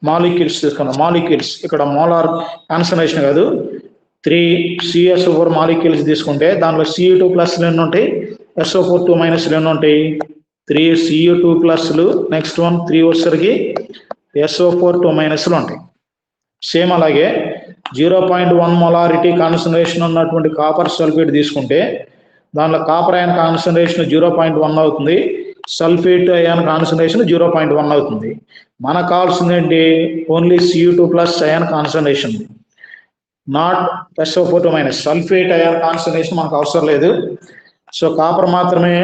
మాలిక్యూల్స్ తీసుకున్నాం. మాలిక్యూల్స్ ఇక్కడ మోలార్ కాన్సన్ట్రేషన్ కాదు, 3 CaSO4 మాలిక్యూల్స్ తీసుకుంటే దానిలో Cu2 ప్లస్లు ఎన్ని ఉంటాయి, SO4 2- ఎన్ని ఉంటాయి? 3 Cu2 ప్లస్లు, నెక్స్ట్ వన్ 3 వచ్చేసరికి SO4 2- ఉంటాయి. సేమ్ అలాగే 0.1 మొలారిటీ కాన్సన్ట్రేషన్ ఉన్నటువంటి కాపర్ సల్ఫేట్ తీసుకుంటే దానిలో కాపర్ అయాన్ కాన్సన్ట్రేషన్ 0.1 అవుతుంది, సల్ఫేట్ అయాన్ కాన్సన్ట్రేషన్ 0.1 అవుతుంది. మనకు కావాల్సింది ఏంటి? Only Cu2 plus ion concentration, not SO4 minus. Sulphate ion concentration మనకు అవసరం లేదు. సో కాపర్ మాత్రమే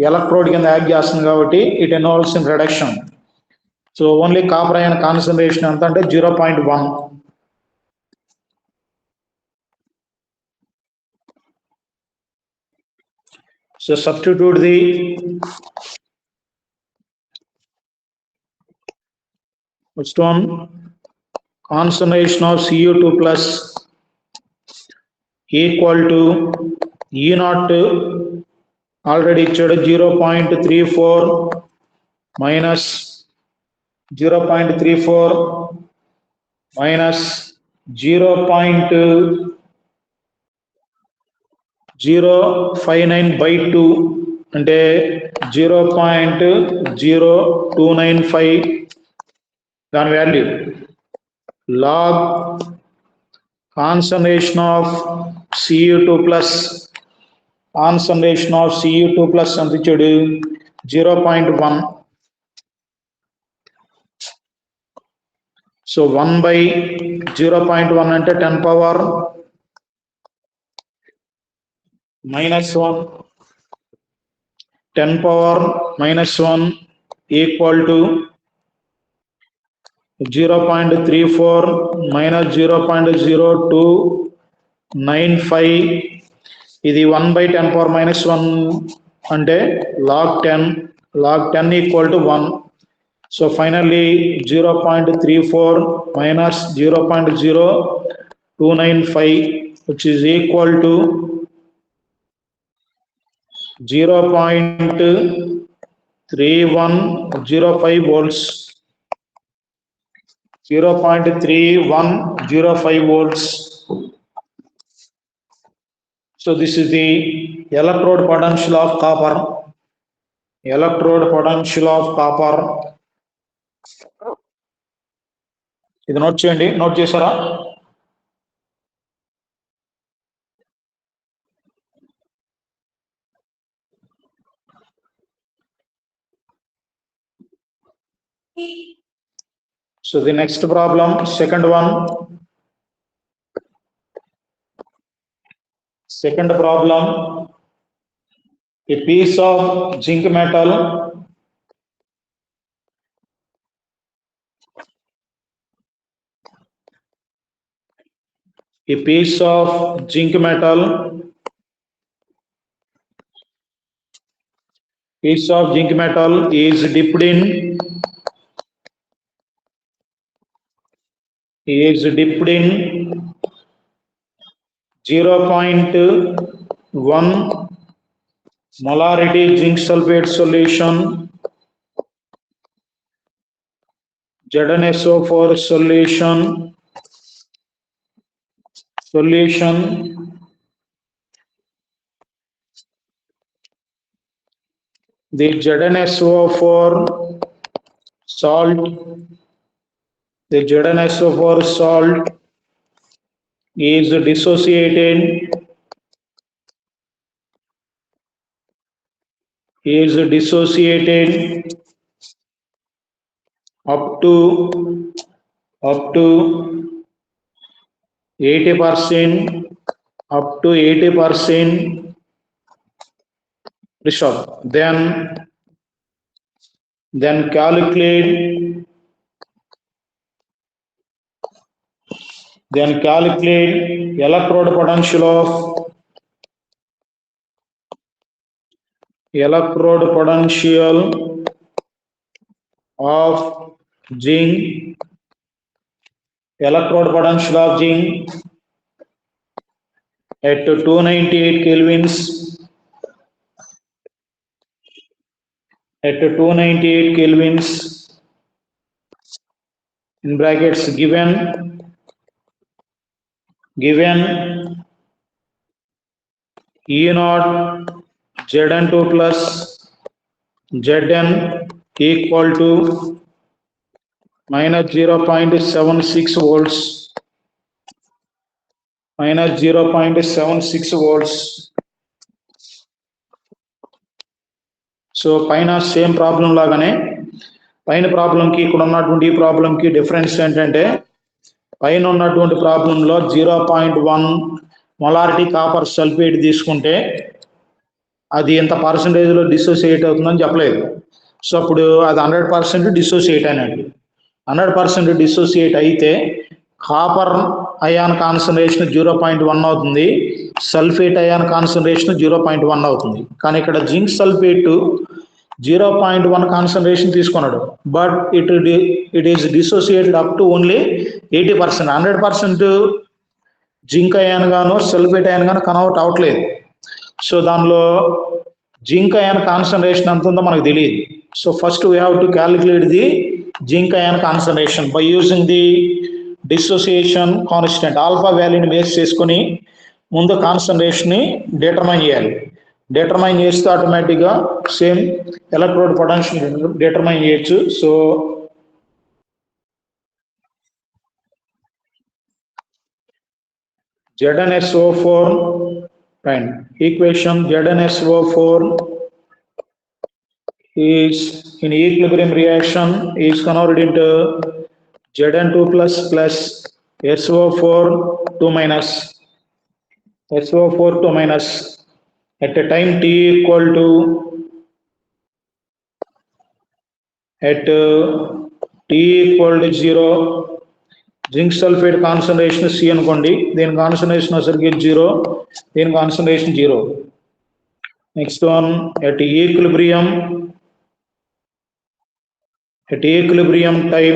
ఎలక్ట్రోడ్ కింద యాక్ట్ చేస్తుంది కాబట్టి it involves in reduction. So only copper ion concentration ఎంత అంటే 0.1. So substitute the first one, concentration of Cu2 plus equal to E naught already ఇచ్చాడు 0.34 minus 0.34 minus 0.059 by 2 అంటే 0.0295 దాని value log concentration of Cu2 plus concentration of Cu2 plus ఎంత ఇచ్చాడు 0.1. So 1 by 0.1 అంటే 10 power minus 1, 10 power minus 1 equal to 0.34 minus 0.0295. ఇది 1 by 10 power minus 1 అంటే log 10 equal to 1. So finally 0.34 minus 0.0295 which is equal to 0.3105 volts. 0.3105 volts. So this is the electrode potential of copper. Electrode potential of copper. ఇది note చేయండి. Note చేశారా? So the next problem, second one. Second problem, a piece of zinc metal a piece of zinc metal is dipped in 0.1 molarity zinc sulfate solution, ZnSO4 solution. The ZnSO4 salt is dissociated up to 80%, then calculate electrode potential of zinc at 298 kelvins in brackets given E naught Zn2 plus Zn equal to minus 0.76 volts. minus 0.76 volts. So పైన same problem లాగానే పైన ప్రాబ్లంకి ఇక్కడ ఉన్నటువంటి ప్రాబ్లంకి difference ఏంటంటే పైన ఉన్నటువంటి ప్రాబ్లంలో 0.1 మొలారిటీ కాపర్ సల్ఫేట్ తీసుకుంటే అది ఎంత పర్సంటేజ్లో డిసోసియేట్ అవుతుందని చెప్పలేదు. సో అప్పుడు అది 100% డిసోసియేట్ అయినట్టు. 100% డిసోసియేట్ అయితే కాపర్ అయాన్ కాన్సన్ట్రేషన్ 0.1 అవుతుంది, సల్ఫేట్ అయాన్ కాన్సన్ట్రేషన్ 0.1 అవుతుంది. కానీ ఇక్కడ జింక్ సల్ఫేట్ 0.1 కాన్సన్ట్రేషన్ తీసుకున్నాడు, but it is dissociated up to only 80%. 100% zinc ion గాను సల్ఫేట్ అయాన్ గాను కన్వర్ట్ అవ్వట్లేదు. సో దానిలో జింక్ అయాన్ కాన్సన్ట్రేషన్ ఎంత ఉందో మనకు తెలియదు. So first we have to calculate the zinc ion concentration by using the dissociation constant alpha వాల్యూని base చేసుకొని ముందు కాన్సన్ట్రేషన్ ని డిటర్మైన్ చేయాలి. డిటర్మైన్ చేస్తే ఆటోమేటిక్గా సేమ్ ఎలక్ట్రోడ్ పొటెన్షియల్ డిటర్మైన్ చేయొచ్చు. So ZnSO4 and equation ZnSO4 is in equilibrium reaction is converted into Zn2 plus SO4 2 minus SO4 2 minus at a time t equal to zero. Zinc sulphate concentration C అనుకోండి, దీని concentration వచ్చరికి 0, దీని concentration 0. Next one at equilibrium time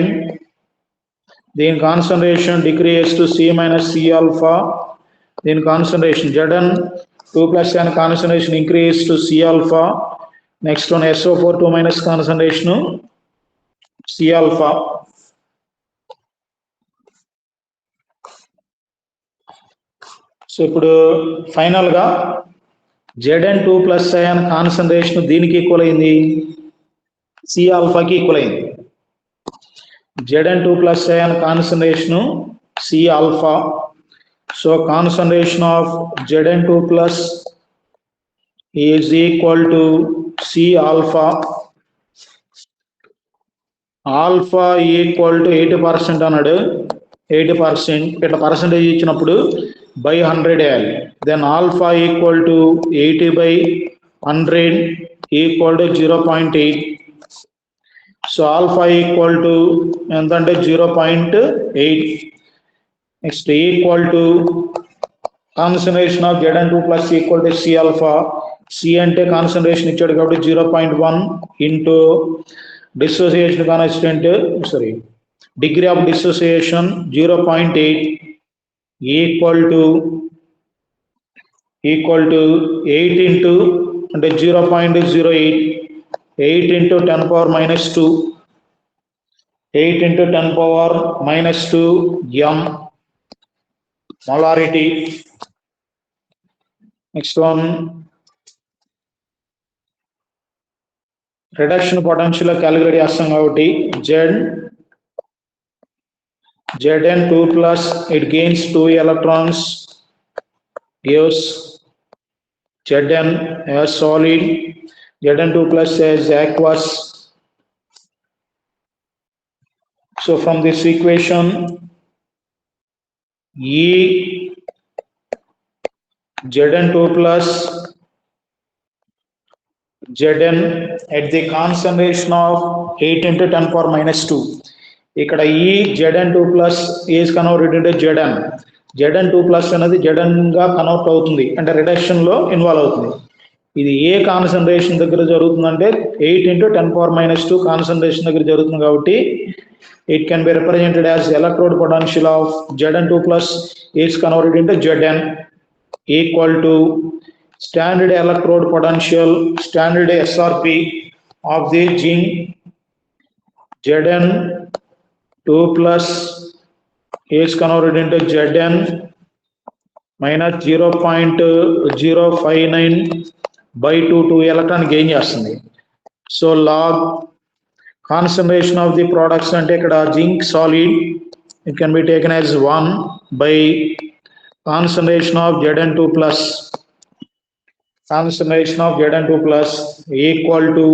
దీని concentration decrease to C minus C alpha, దీని concentration Zn2 plus and concentration increase to C alpha. Next one SO4 2 minus concentration C alpha. So ఇప్పుడు ఫైనల్గా Zn2 plus ion concentration దీనికి equal అయింది, C ఆల్ఫాకి equal అయింది. Zn2 plus ion concentration C alpha. So concentration of Zn2 plus is equal to C alpha. Alpha equal to 80% అన్నాడు. 80% ఇట్లా percentage ఇచ్చినప్పుడు by 100 వేయాలి. Then alpha equal to 80/100 equal to 0.8. So alpha equal to ఎంతంటే 0.8. Next equal to concentration of Zn2 plus equal to C alpha. C అంటే concentration ఇచ్చాడు కాబట్టి 0.1 into dissociation constant degree of dissociation 0.8 equal to 8 into అంటే 0.08, 8 into 10⁻², 8 into 10⁻² m molarity. Next one reduction potential calculate చేస్తాం కాబట్టి Zn2 plus it gains 2 electrons gives Zn as solid, Zn2 plus as aqueous. So from this equation E Zn2 plus Zn at the concentration of 8 into 10⁻². ఇక్కడ ఈ Zn2 plus is converted into Zn2 plus అనేది Zn గా convert అవుతుంది, అంటే reduction లో involve అవుతుంది. ఇది ఏ concentration దగ్గర జరుగుతుందంటే 8 into 10⁻² కాన్సన్ట్రేషన్ దగ్గర జరుగుతుంది కాబట్టి it can be represented as electrode potential of Zn2 plus is converted into Zn equal to standard electrode potential standard SRP of the zinc Zn2 plus is converted into Zn minus 0.059/2 electron gain చేస్తుంది. So log concentration of the products అంటే ఇక్కడ zinc solid it can be taken as 1 by concentration of Zn2 plus equal to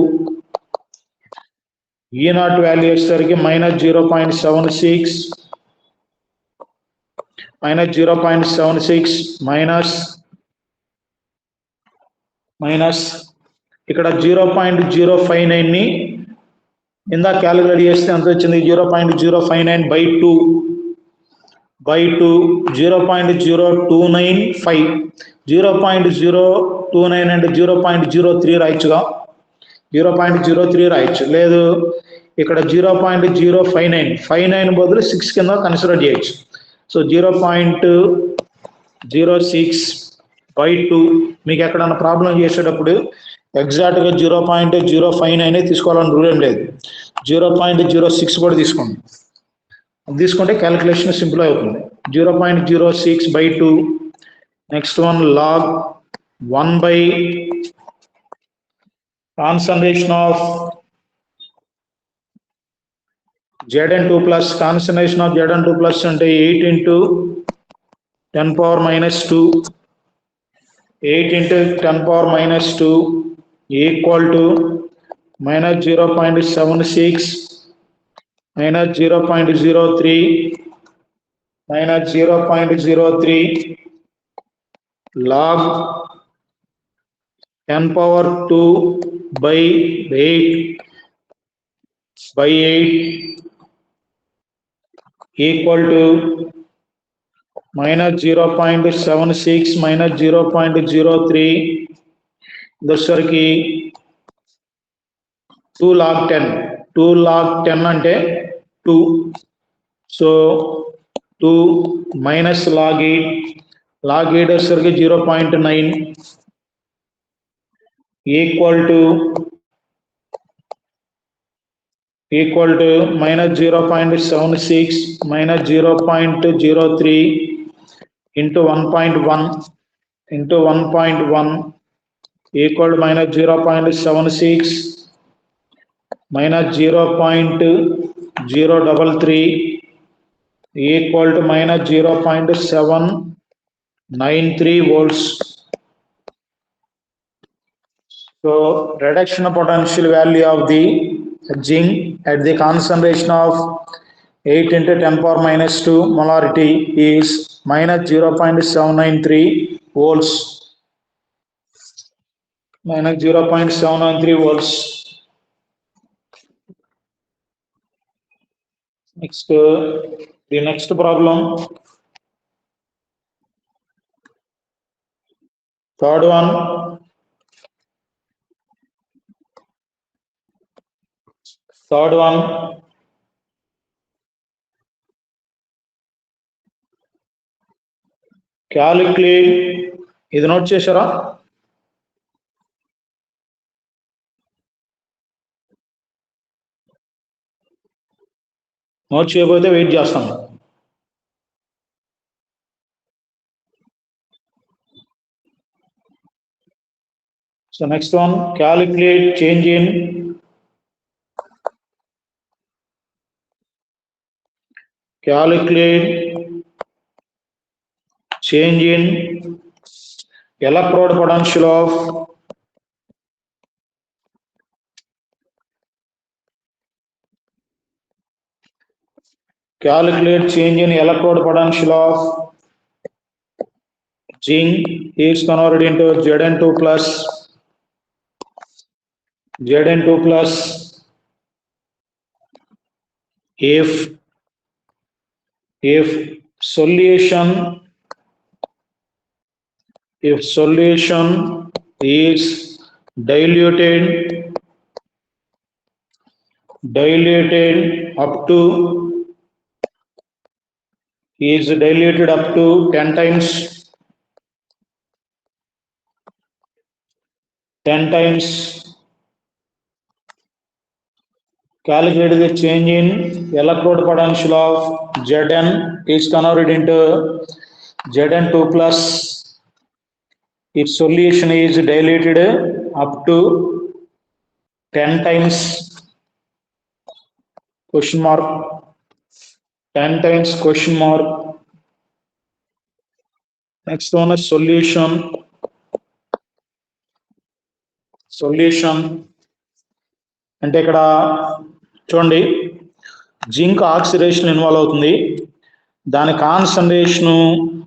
E naught value వచ్చేసరికి minus 0.76 minus ఇక్కడ 0.059 ని ఇందా calculate చేస్తే ఎంత వచ్చింది 0.059 by 2 0.0295 0.029 అంటే 0.03 రాయొచ్చుగా 0.03 రాయొచ్చు లేదు ఇక్కడ 0.059 బదులు 6 కింద కన్సిడర్ చేయొచ్చు సో 0.06 by 2 మీకు ఎక్కడన్నా ప్రాబ్లం చేసేటప్పుడు ఎగ్జాక్ట్గా 0.059 తీసుకోవాలని రూల్ ఏం లేదు 0.06 కూడా తీసుకోండి తీసుకుంటే క్యాలిక్యులేషన్ సింపుల్ అవుతుంది 0.06 by 2 next one log 1 by concentration of Zn2 plus concentration of Zn2 plus అంటే 8 into 10 power minus 2 8 into 10 power minus 2 equal to minus 0.76 minus 0.03 minus 0.03 log 10 power 2 by 8 equal to minus 0.76 minus 0.03 దొసరికి 2 log 10 అంటే 2 so 2 minus log 8 వచ్చేసరికి 0.9 equal to minus 0.76 minus 0.03 into 1.1 equal to minus 0.76 minus 0.033 equal to minus 0.793 volts. So reduction potential value of the zinc at the concentration of 8 into 10 power minus 2 molarity is minus 0.793 volts. Minus 0.793 volts. Next, the next problem. Third one. Calculate. ఇది note చేశారా? Note చేయకపోతే wait చేస్తాను. So next one, calculate change in electrode potential of zinc is converted into Zn2 plus if solution is diluted up to 10 times calculate the change in electrode potential of Zn is converted into Zn2 plus if solution is diluted up to 10 times question mark 10 times question mark next one solution అంటే ఇక్కడ చూడండి, zinc oxidation involve అవుతుంది. దాని concentration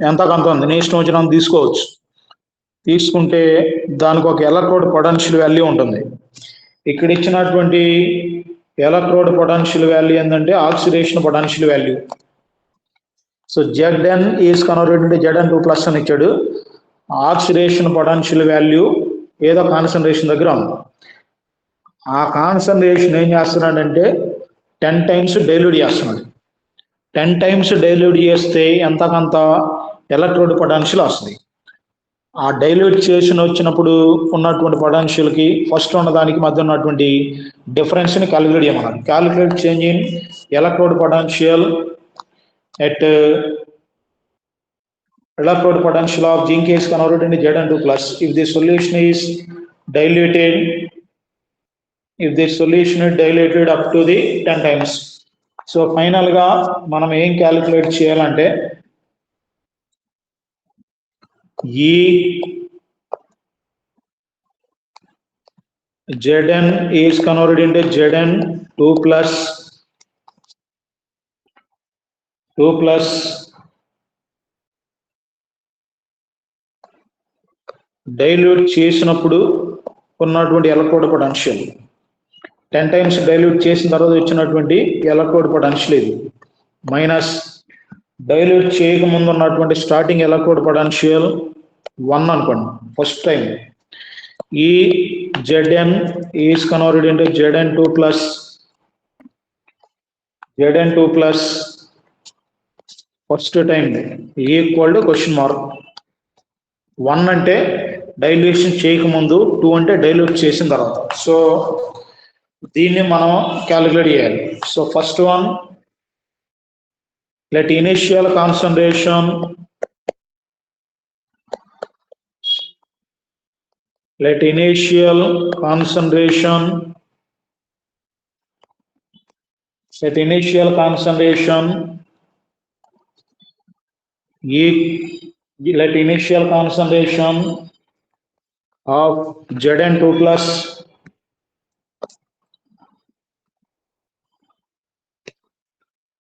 ఎంత కొంత ఉంది, నీ ఇష్టం వచ్చినంత తీసుకోవచ్చు. తీసుకుంటే దానికి ఒక ఎలక్ట్రోడ్ పొటెన్షియల్ వాల్యూ ఉంటుంది. ఇక్కడ ఇచ్చినటువంటి ఎలక్ట్రోడ్ పొటెన్షియల్ వాల్యూ ఏంటంటే oxidation potential value. So Zn is converted into Zn2+ అని ఇచ్చాడు. ఆక్సిడేషన్ పొటెన్షియల్ వాల్యూ ఏదో కాన్సన్ట్రేషన్ దగ్గర ఉంది. ఆ కాన్సన్ట్రేషన్ ఏం చేస్తున్నాడంటే 10 times డైల్యూట్ చేస్తున్నాడు. 10 times డైల్యూట్ చేస్తే ఎంతకంత ఎలక్ట్రోడ్ పొటెన్షియల్ వస్తుంది. ఆ డైల్యూట్ చేసిన వచ్చినప్పుడు ఉన్నటువంటి పొటెన్షియల్కి ఫస్ట్ ఉన్నదానికి మధ్య ఉన్నటువంటి డిఫరెన్స్ని క్యాలిక్యులేట్ చేయమన్నారు. Calculate change in electrode potential at electrode potential of zinc is converted into Zn2+. If the solution is diluted, up to the 10 times. So final గా మనం ఏం క్యాలిక్యులేట్ చేయాలంటే ఈ Zn is converted into Zn2+. Dilute చేసినప్పుడు ఉన్నటువంటి electrode potential 10 times dilute చేసిన తర్వాత వచ్చినటువంటి ఎలక్ట్రోడ్ పొటెన్షియల్ ఇది, మైనస్ డైల్యూట్ చేయకముందు ఉన్నటువంటి స్టార్టింగ్ ఎలక్ట్రోడ్ పొటెన్షియల్ 1 అనుకోండి ఫస్ట్ టైం. ఈ Zn is converted into Zn2+ first time equal to question mark. 1 అంటే డైల్యూషన్ చేయకముందు, 2 అంటే డైల్యూట్ చేసిన తర్వాత. సో దీన్ని మనం క్యాలిక్యులేట్ చేయాలి. So first one, let initial concentration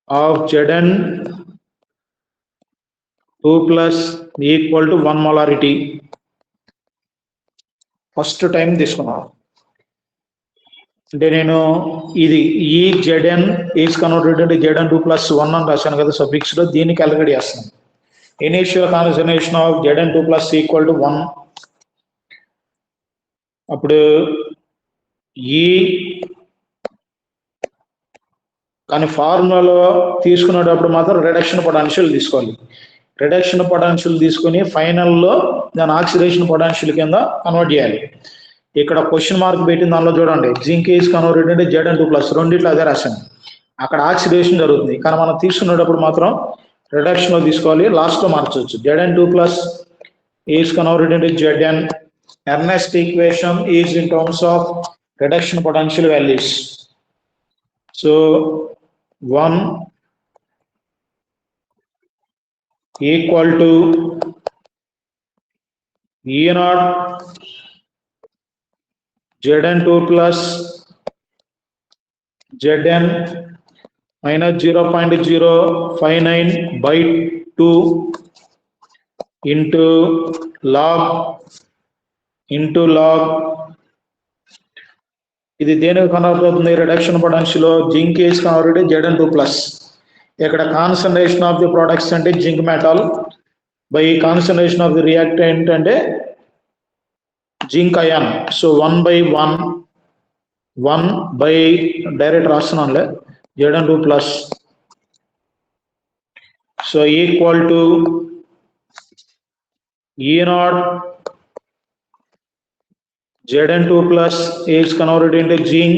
of Zn2+ equal to 1 molarity. First time తీసుకున్నాను అంటే నేను ఇది ఈ Zn is converted into Zn2+1 అని రాశాను కదా సఫిక్స్ లో, దీన్ని క్యాలిక్యులేట్ చేస్తున్నాను. Initial concentration of Zn2+ equal to 1. అప్పుడు ఈ కానీ ఫార్ములాలో తీసుకునేటప్పుడు మాత్రం రిడక్షన్ పొటెన్షియల్ తీసుకోవాలి. రిడక్షన్ పొటెన్షియల్ తీసుకుని ఫైనల్లో దాని ఆక్సిడేషన్ పొటెన్షియల్ కింద కన్వర్ట్ చేయాలి. ఇక్కడ క్వశ్చన్ మార్క్ పెట్టిన దానిలో చూడండి, జింక్ ఈజ్ కన్వర్టెడ్ అంటే Zn2+, రెండిట్లో అదే రాశాను. అక్కడ ఆక్సిడేషన్ జరుగుతుంది, కానీ మనం తీసుకునేటప్పుడు మాత్రం రిడక్షన్ లో తీసుకోవాలి, లాస్ట్ లో మార్చవచ్చు. Zn2+ ఈజ్ కన్వర్టెడ్ అంటే Zn. Nernst equation is in terms of reduction potential values. So 1 equal to E0 Zn2+ Zn minus 0.059 by 2 into log ఇది దేనికి కన్వర్ట్ అవుతుంది, reduction potential zinc is converted Zn2+. ఇక్కడ concentration of the products అంటే zinc metal by concentration of the reactant అంటే zinc ion. So 1 by direct రాస్తున్నానులే Zn2+. So equal to E0 Zn2+ is converted into zinc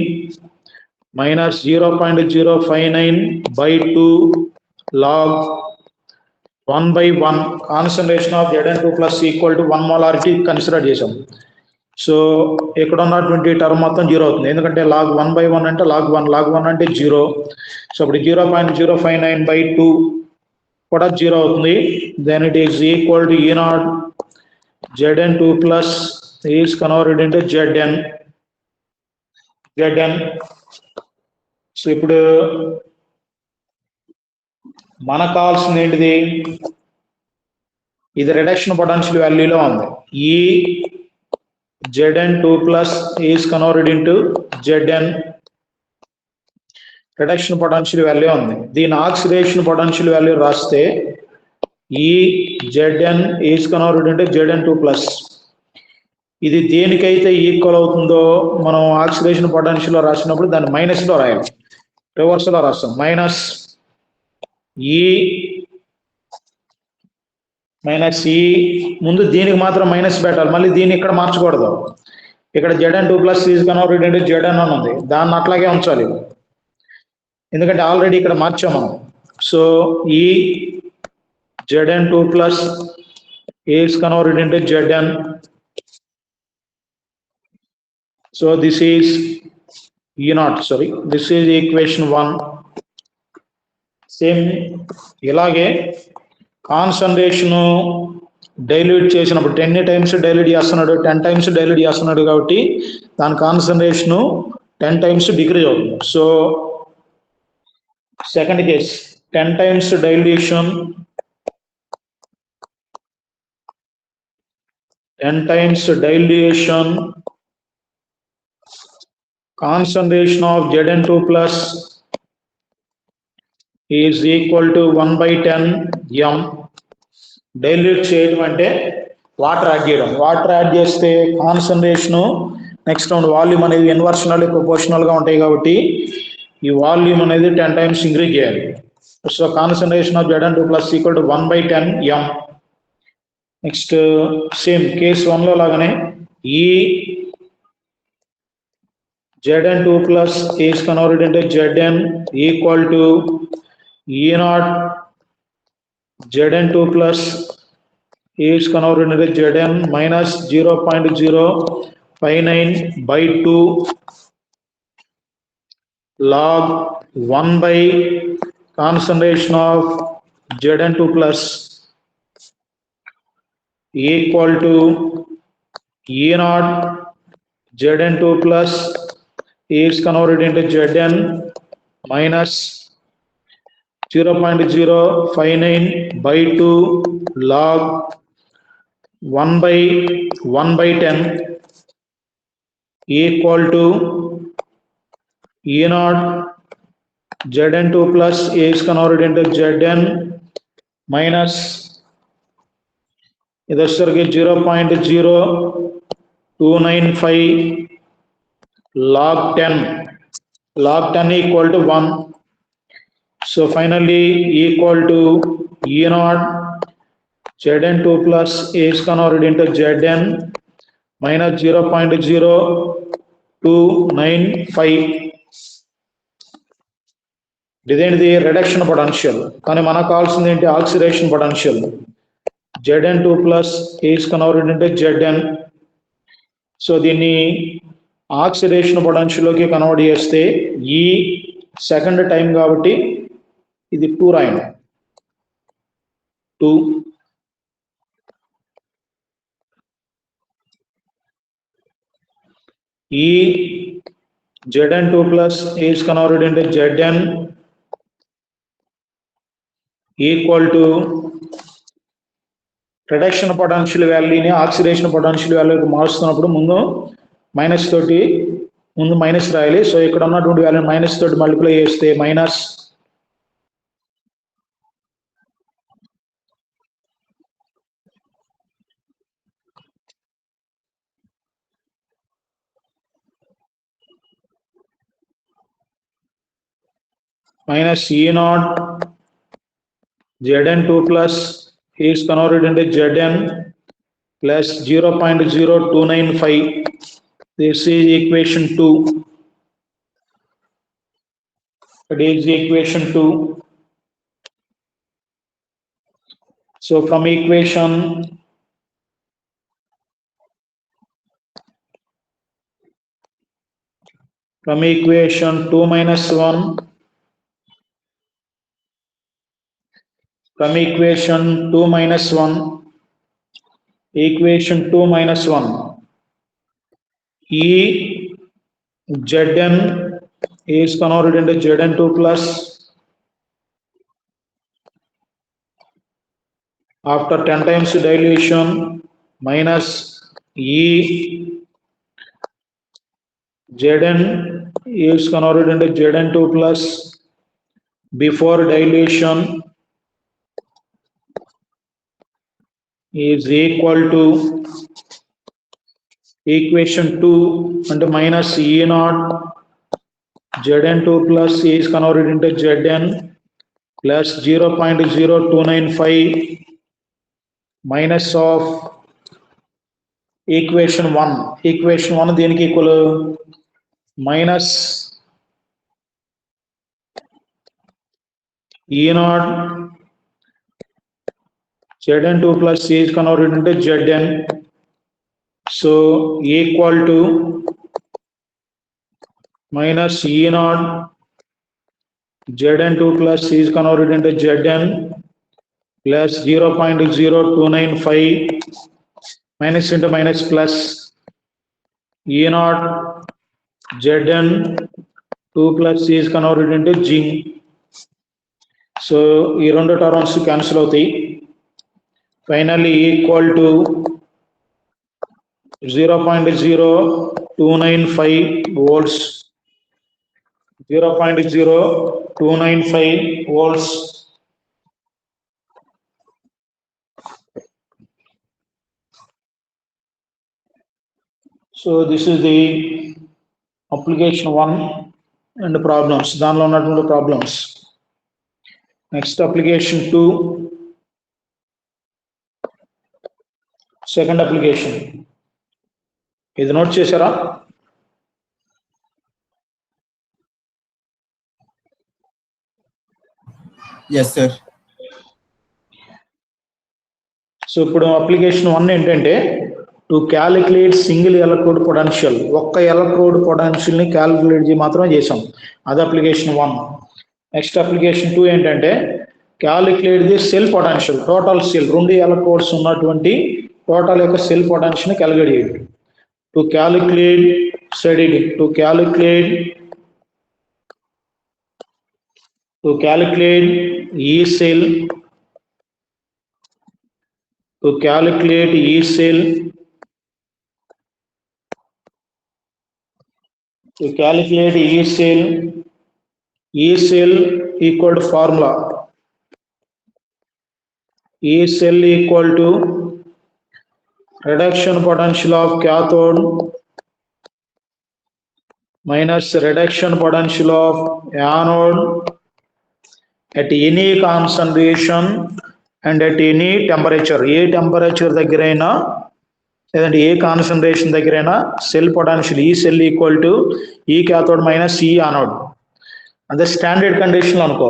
minus 0.059 by 2 log 1/1. Concentration of Zn2+ equal to 1 molarity consider చేసాం. So ఇక్కడ ఉన్నటువంటి term మొత్తం 0 అవుతుంది, ఎందుకంటే log 1/1 అంటే log 1 అంటే 0. సో ఇప్పుడు 0.059 by 2 కూడా 0 అవుతుంది. Then it is equal to E naught Zn2 plus is converted into Zn. సో ఇప్పుడు మనకు కావాల్సింది ఏంటిది? ఇది రిడక్షన్ పొటెన్షియల్ వాల్యూలో ఉంది. ఈ Zn2 plus is converted into Zn reduction potential value ఉంది. దీని ఆక్సిడేషన్ పొటెన్షియల్ వాల్యూ రాస్తే ఈ Zn is converted into Zn2 plus ఇది దేనికైతే ఈక్వల్ అవుతుందో మనం ఆక్సిడేషన్ పొటెన్షియల్ లో రాసినప్పుడు దాన్ని మైనస్ లో రాయాలి. రివర్స్ లో రాస్తాం. మైనస్ ఈ ముందు దీనికి మాత్రం మైనస్ పెట్టాలి, మళ్ళీ దీన్ని ఇక్కడ మార్చకూడదు. ఇక్కడ Zn2 plus is converted into Zn అని ఉంది, దాన్ని అట్లాగే ఉంచాలి ఎందుకంటే ఆల్రెడీ ఇక్కడ మార్చాం మనం. సో ఈ Zn2 plus is converted into Zn. So this is E naught, sorry, this is equation 1. Same ఇలాగే కాన్సన్ట్రేషన్ డైల్యూట్ చేసినప్పుడు 10 టైమ్స్ డైల్యూట్ చేస్తున్నాడు, 10 టైమ్స్ డైల్యూట్ చేస్తున్నాడు కాబట్టి దాని కాన్సన్ట్రేషన్ 10 టైమ్స్ డిక్రీజ్ అవుతుంది. So second case 10 times dilution, 10 times dilution concentration of Zn2 plus is equal to 1/10 m. Dilute చేయడం అంటే water add చేయడం. వాటర్ యాడ్ చేస్తే కాన్సన్ట్రేషన్ నెక్స్ట్ రౌండ్ వాల్యూమ్ అనేది ఇన్వర్షనల్ ప్రపోర్షనల్ గా ఉంటాయి కాబట్టి ఈ వాల్యూమ్ అనేది 10 టైమ్స్ ఇంక్రీజ్ చేయాలి. So concentration of Zn2 plus equal to 1/10 m. Next same case 1 లో లాగానే ఈ Zn2 plus is converted into Zn equal to E naught Zn2 plus is converted into Zn minus 0.059 by 2 log 1 by concentration of Zn2 plus equal to E naught Zn2 plus is converted into Zn minus 0.059 by 2 log 1/10 equal to E naught Zn2 plus is converted into Zn minus ఇది వచ్చేసరికి 0.0295 log 10 equal to 1. So finally equal to E naught Zn2 plus is converted into Zn minus 0.0295. ఇదేంటిది reduction potential, కానీ మనకు కావాల్సింది ఏంటి? Oxidation potential. Zn2 plus is converted into Zn. So దీన్ని oxidation potential లోకి convert చేస్తే ఈ సెకండ్ టైం కాబట్టి ఇది 2 రాయండి. 2 ఈ Zn2 plus is converted into Zn equal to reduction potential వాల్యూని ఆక్సిడేషన్ పొటెన్షియల్ వాల్యూకి మారుస్తున్నప్పుడు ముందు మైనస్ తోటి ముందు మైనస్ రాయాలి. సో ఇక్కడ ఉన్నటువంటి వాల్యూ మైనస్ తోటి మల్టిప్లై చేస్తే minus E naught Zn2 plus is converted into Zn plus 0.0295. This is equation 2. It is equation 2. So from equation 2 minus 1 From equation 2 minus 1, equation 2 minus 1, E Zn is converted into Zn2 plus after 10 times dilution minus E Zn is converted into Zn2 plus before dilution is equal to equation 2 and minus E naught Zn2 plus is converted into Zn plus 0.0295 minus of equation 1. Equation 1 దేనికి equal minus E naught Zn2 plus is converted into Zn. So equal to minus E naught Zn2 plus is converted into Zn plus 0.0295 minus into minus plus E naught Zn 2 plus is converted into G. So ఈ రెండు terms cancel అవుతాయి. Finally equal to 0.0295 volts. 0.0295 volts. So this is the application 1 and problems. దానిలో ఉన్నటువంటి problems. Next application 2. Second application. ఇది note చేశారా? Yes, sir. So ఇప్పుడు application 1 ఏంటంటే to calculate single electrode potential, ఒక్క ఎలక్ట్రోడ్ పొటెన్షియల్ ని calculate మాత్రమే చేసాం. అది అప్లికేషన్ 1. నెక్స్ట్ అప్లికేషన్ 2 ఏంటంటే calculate the cell potential, total cell, రెండు ఎలక్ట్రోడ్స్ ఉన్నటువంటి టోటల్ యొక్క సెల్ పొటెన్షియల్ ని క్యాలిక్యులేట్ చేయండి. To calculate study to calculate E cell, to calculate E cell, E cell equal to formula. E cell equal to reduction potential of cathode minus reduction potential of anode at any concentration and at any temperature. A temperature దగ్గరైనా లేదంటే ఏ concentration దగ్గరైనా cell potential ఈ cell equal to ఈ cathode minus ఈ anode. అదే standard condition అనుకో,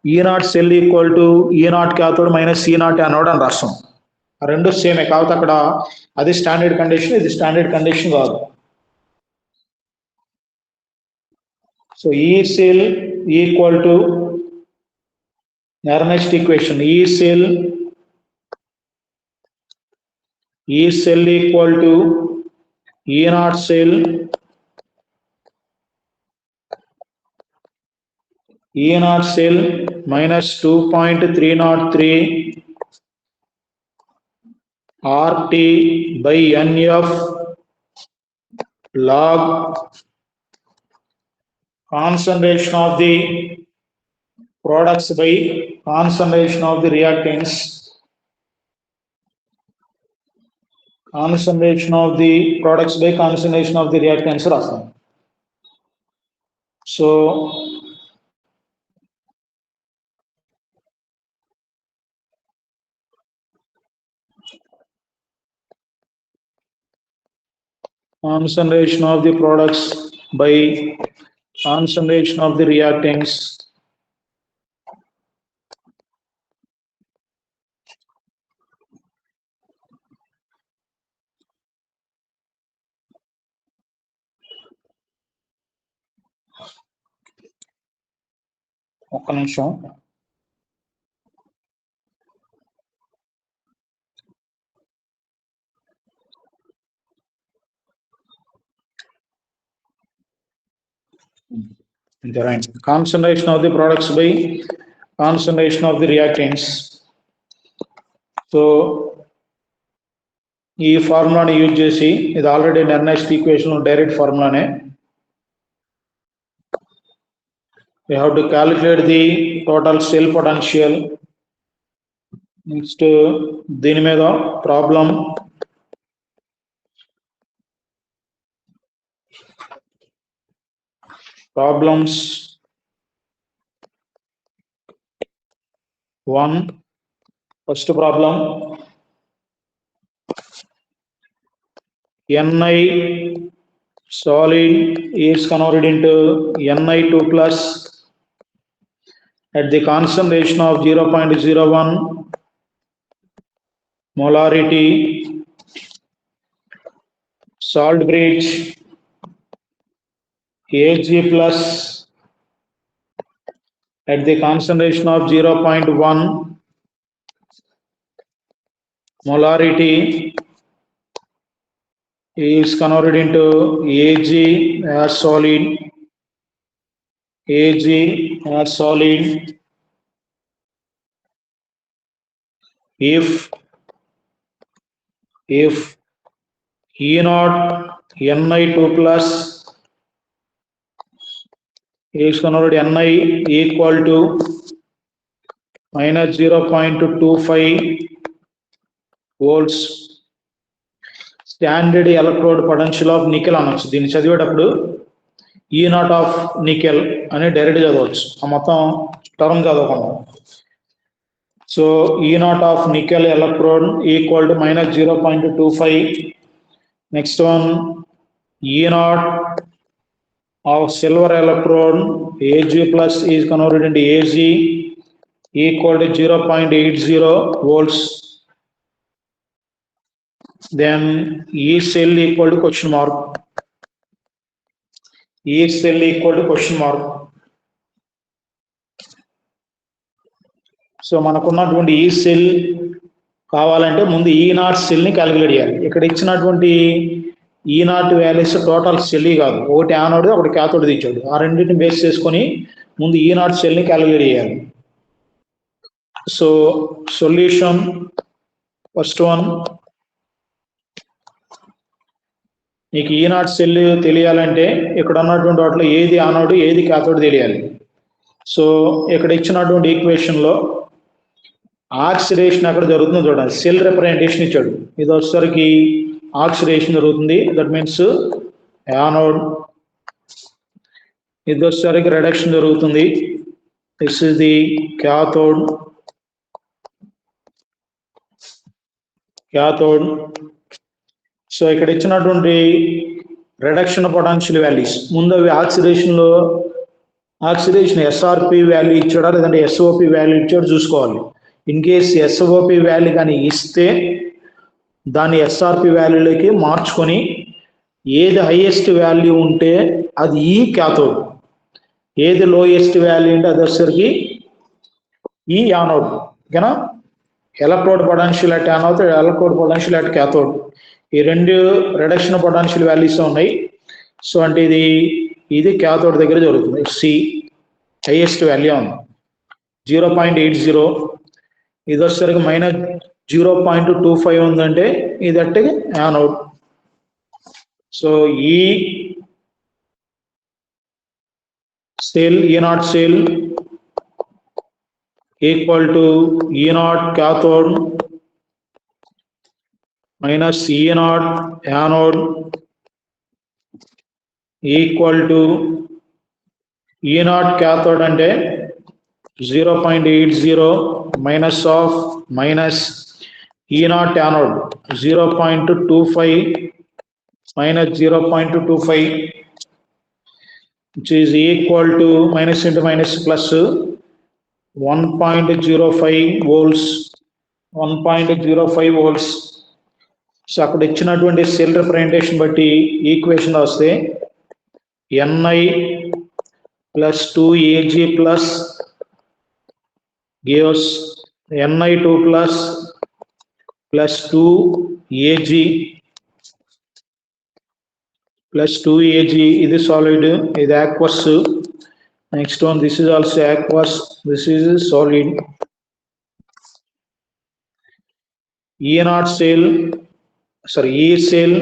ఈ naught cell equal to E not cathode minus ఈ నాట్ యానోడ్ అని రాస్తాం. ఆ రెండు సేమే, కాకపోతే అక్కడ అది స్టాండర్డ్ కండిషన్, ఇది స్టాండర్డ్ కండిషన్ కాదు. సో ఈ cell equal to next equation, E cell equal to E naught cell minus 2.303 RT by NF log concentration of the products by concentration of the reactants. Concentration of the products by concentration of the reactants రాస్తాం. So concentration of the products by concentration of the reactants. ఒక్క నిమిషం. right. Concentration of the products by concentration of the reactants. So ఈ ఫార్ములాని use చేసి ఇది already Nernst equation direct ఫార్ములానే. We have to calculate the total cell potential. Next దీని మీద problems 1. First problem, Ni solid is converted into Ni2 plus at the concentration of 0.01 molarity. Salt bridge Ag plus at the concentration of 0.1 molarity is converted into Ag as solid. Ag as solid if E0 Ni2 plus is converted Ni equal to minus 0.25 volts. Standard electrode potential of nickel అనొచ్చు. దీన్ని చదివేటప్పుడు E0 of nickel అని direct చదవచ్చు. ఆ మొత్తం term చదవకుండా. So E0 of nickel electrode equal to minus 0.25. Next one, E0 of silver electrode Ag plus is converted into Ag equal to 0.80 volts. Then E cell equal to question mark. E cell equal to question mark. So మనకున్నటువంటి ఈ cell కావాలంటే ముందు E0 సెల్ని calculate చేయాలి. ఇక్కడ ఇచ్చినటువంటి E0 values total cell కాదు, ఒకటి anode ఒకటి క్యాథోడ్ ఇచ్చాడు. ఆ రెండింటిని బేస్ చేసుకొని ముందు E0 సెల్ని క్యాలిక్యులేట్ చేయాలి. సో సొల్యూషన్ ఫస్ట్ వన్, నీకు E0 సెల్ తెలియాలంటే ఇక్కడ ఉన్నటువంటి వాటిలో ఏది యానోడ్ ఏది క్యాథోడ్ తెలియాలి. సో ఇక్కడ ఇచ్చినటువంటి ఈక్వేషన్లో ఆక్సిడేషన్ అక్కడ జరుగుతుందో చూడండి. సెల్ రిప్రజెంటేషన్ ఇచ్చాడు. ఇది వచ్చేసరికి ఆక్సిడేషన్ జరుగుతుంది, దట్ మీన్స్ యానోడ్. ఇది వచ్చేసరికి రిడక్షన్ జరుగుతుంది, this is the cathode. So ఇక్కడ ఇచ్చినటువంటి రిడక్షన్ పొటెన్షియల్ వాల్యూస్ ముందు అవి ఆక్సిడేషన్ ఎస్ఆర్పి వాల్యూ ఇచ్చాడా లేదంటే ఎస్ఓపి వాల్యూ ఇచ్చాడు చూసుకోవాలి. ఇన్ కేస్ ఎస్ఓపి వాల్యూ కానీ ఇస్తే దాన్ని ఎస్ఆర్పి వాల్యూలోకి మార్చుకొని ఏది హైయెస్ట్ వాల్యూ ఉంటే అది ఈ క్యాథోడ్, ఏది లోయెస్ట్ వాల్యూ ఉంటే అది వచ్చేసరికి ఈ యానోడ్. ఓకేనా? Electrode potential at anode, electrode potential at cathode, ఈ రెండు రిడక్షన్ పొటెన్షియల్ వాల్యూస్ ఉన్నాయి. సో అంటే ఇది క్యాథోడ్ దగ్గర జరుగుతుంది. సి హైయెస్ట్ వాల్యూ ఉంది 0.80, ఇది వచ్చేసరికి మైనస్ 0.25 ఉందంటే ఇది అంటే యానోడ్. సో ఈ cell E0 cell equal to E0 cathode minus E0 anode equal to E0 cathode అంటే 0.80 minus of minus E0 anode 0.25 minus 0.25, which is equal to minus into minus plus 1.05 volts. 1.05 volts. So అక్కడ ఇచ్చినటువంటి cell representation బట్టి equation వస్తే Ni plus 2Ag plus gives Ni2 plus 2Ag plus 2Ag. ఇది solid, ఇది aqueous. Next one, this is also aqueous. This is solid. E naught cell, sorry, E cell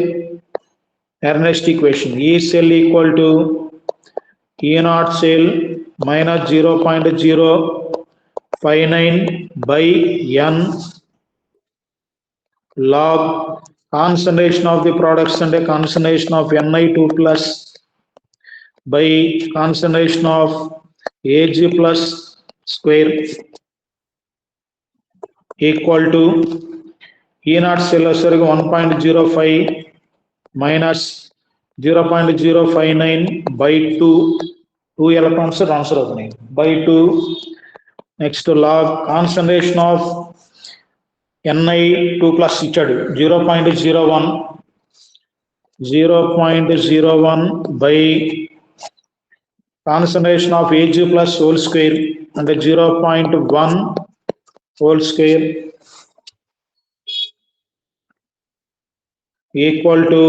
Ernst equation. E cell equal to E naught cell minus 0.059 by N log concentration of the products and a concentration of Ni2 plus by concentration of Ag plus square equal to E naught cell 1.05 minus 0.059 by 2 electrons transfer అవుతున్నాయి by 2. Next log concentration of Ni2 plus ఇచ్చాడు 0.01 by concentration of Ag plus whole square and 0.1 whole square equal to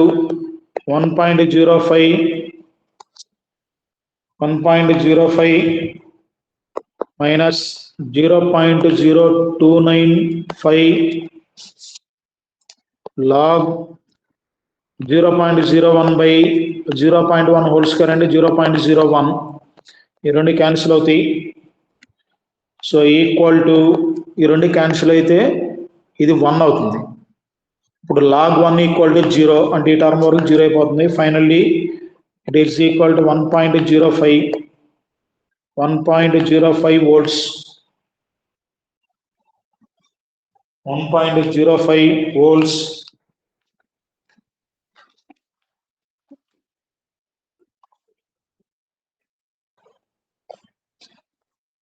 1.05 minus 0.0295 log 0.01 by 0.1 whole square and 0.01 ఈ రెండు cancel అవుతాయి. So equal to ఈ రెండు cancel అయితే ఇది 1 అవుతుంది. ఇప్పుడు log 1 ఈక్వల్ టు 0 అంటే ఈ టర్మ్ వరకు 0 అయిపోతుంది. Finally it is equal to 1.05 volts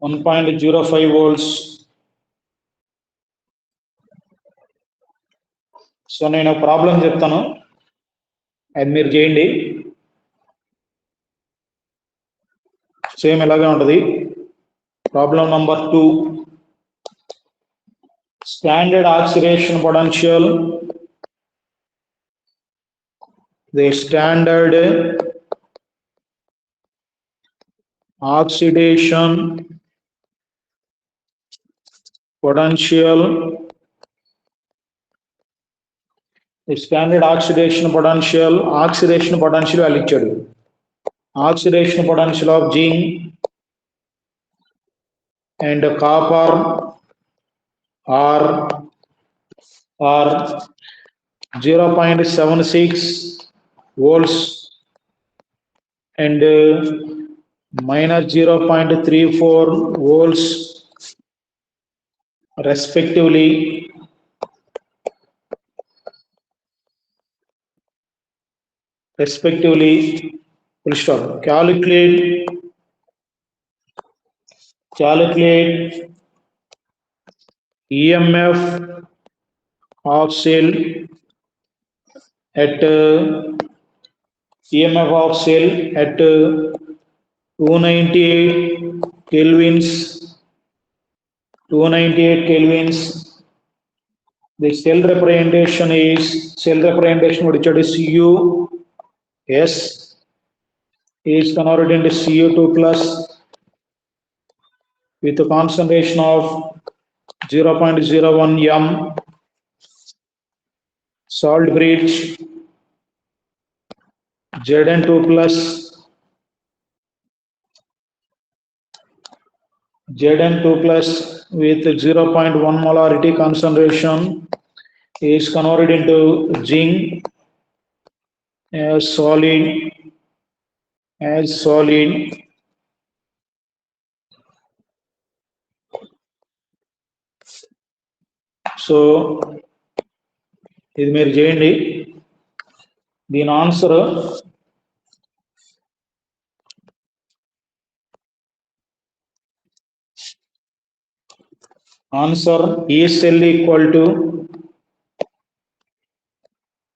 1.05 volts so నేను ప్రాబ్లం చెప్తాను, అది మీరు చేయండి. సేమ్ ఇలాగే ఉంటుంది. Problem number 2, standard oxidation potential. The standard oxidation potential, the standard oxidation potential value ఇచ్చాడు. Oxidation potential of zinc and copper are 0.76 volts and minus 0.34 volts respectively. Full stop. Calculate EMF of cell at 298 kelvins. The cell representation what is Cu S is converted into Cu2 plus with a concentration of 0.01 m. Salt bridge Zn2 plus with 0.1 molarity concentration is converted into zinc as solid. So ఇది మీరు చేయండి. దీని answer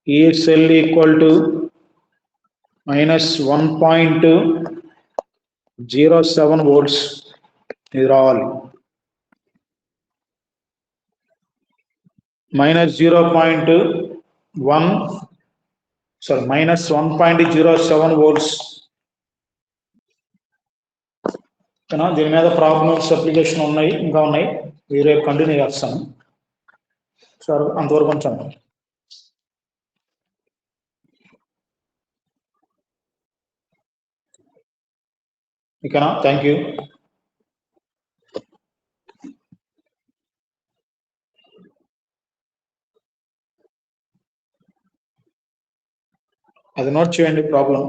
E cell equal to minus 1.07 volts ఇది రావాలి. minus 1.07 volts ఓకేనా, దీని మీద problems application ఉన్నాయి, ఇంకా ఉన్నాయి, ఈ రేపు కంటిన్యూ చేస్తాను సార్. అంతవరకు ఉంచండి. ఓకేనా, థ్యాంక్ యూ. అది నోట్ చేయండి ప్రాబ్లం.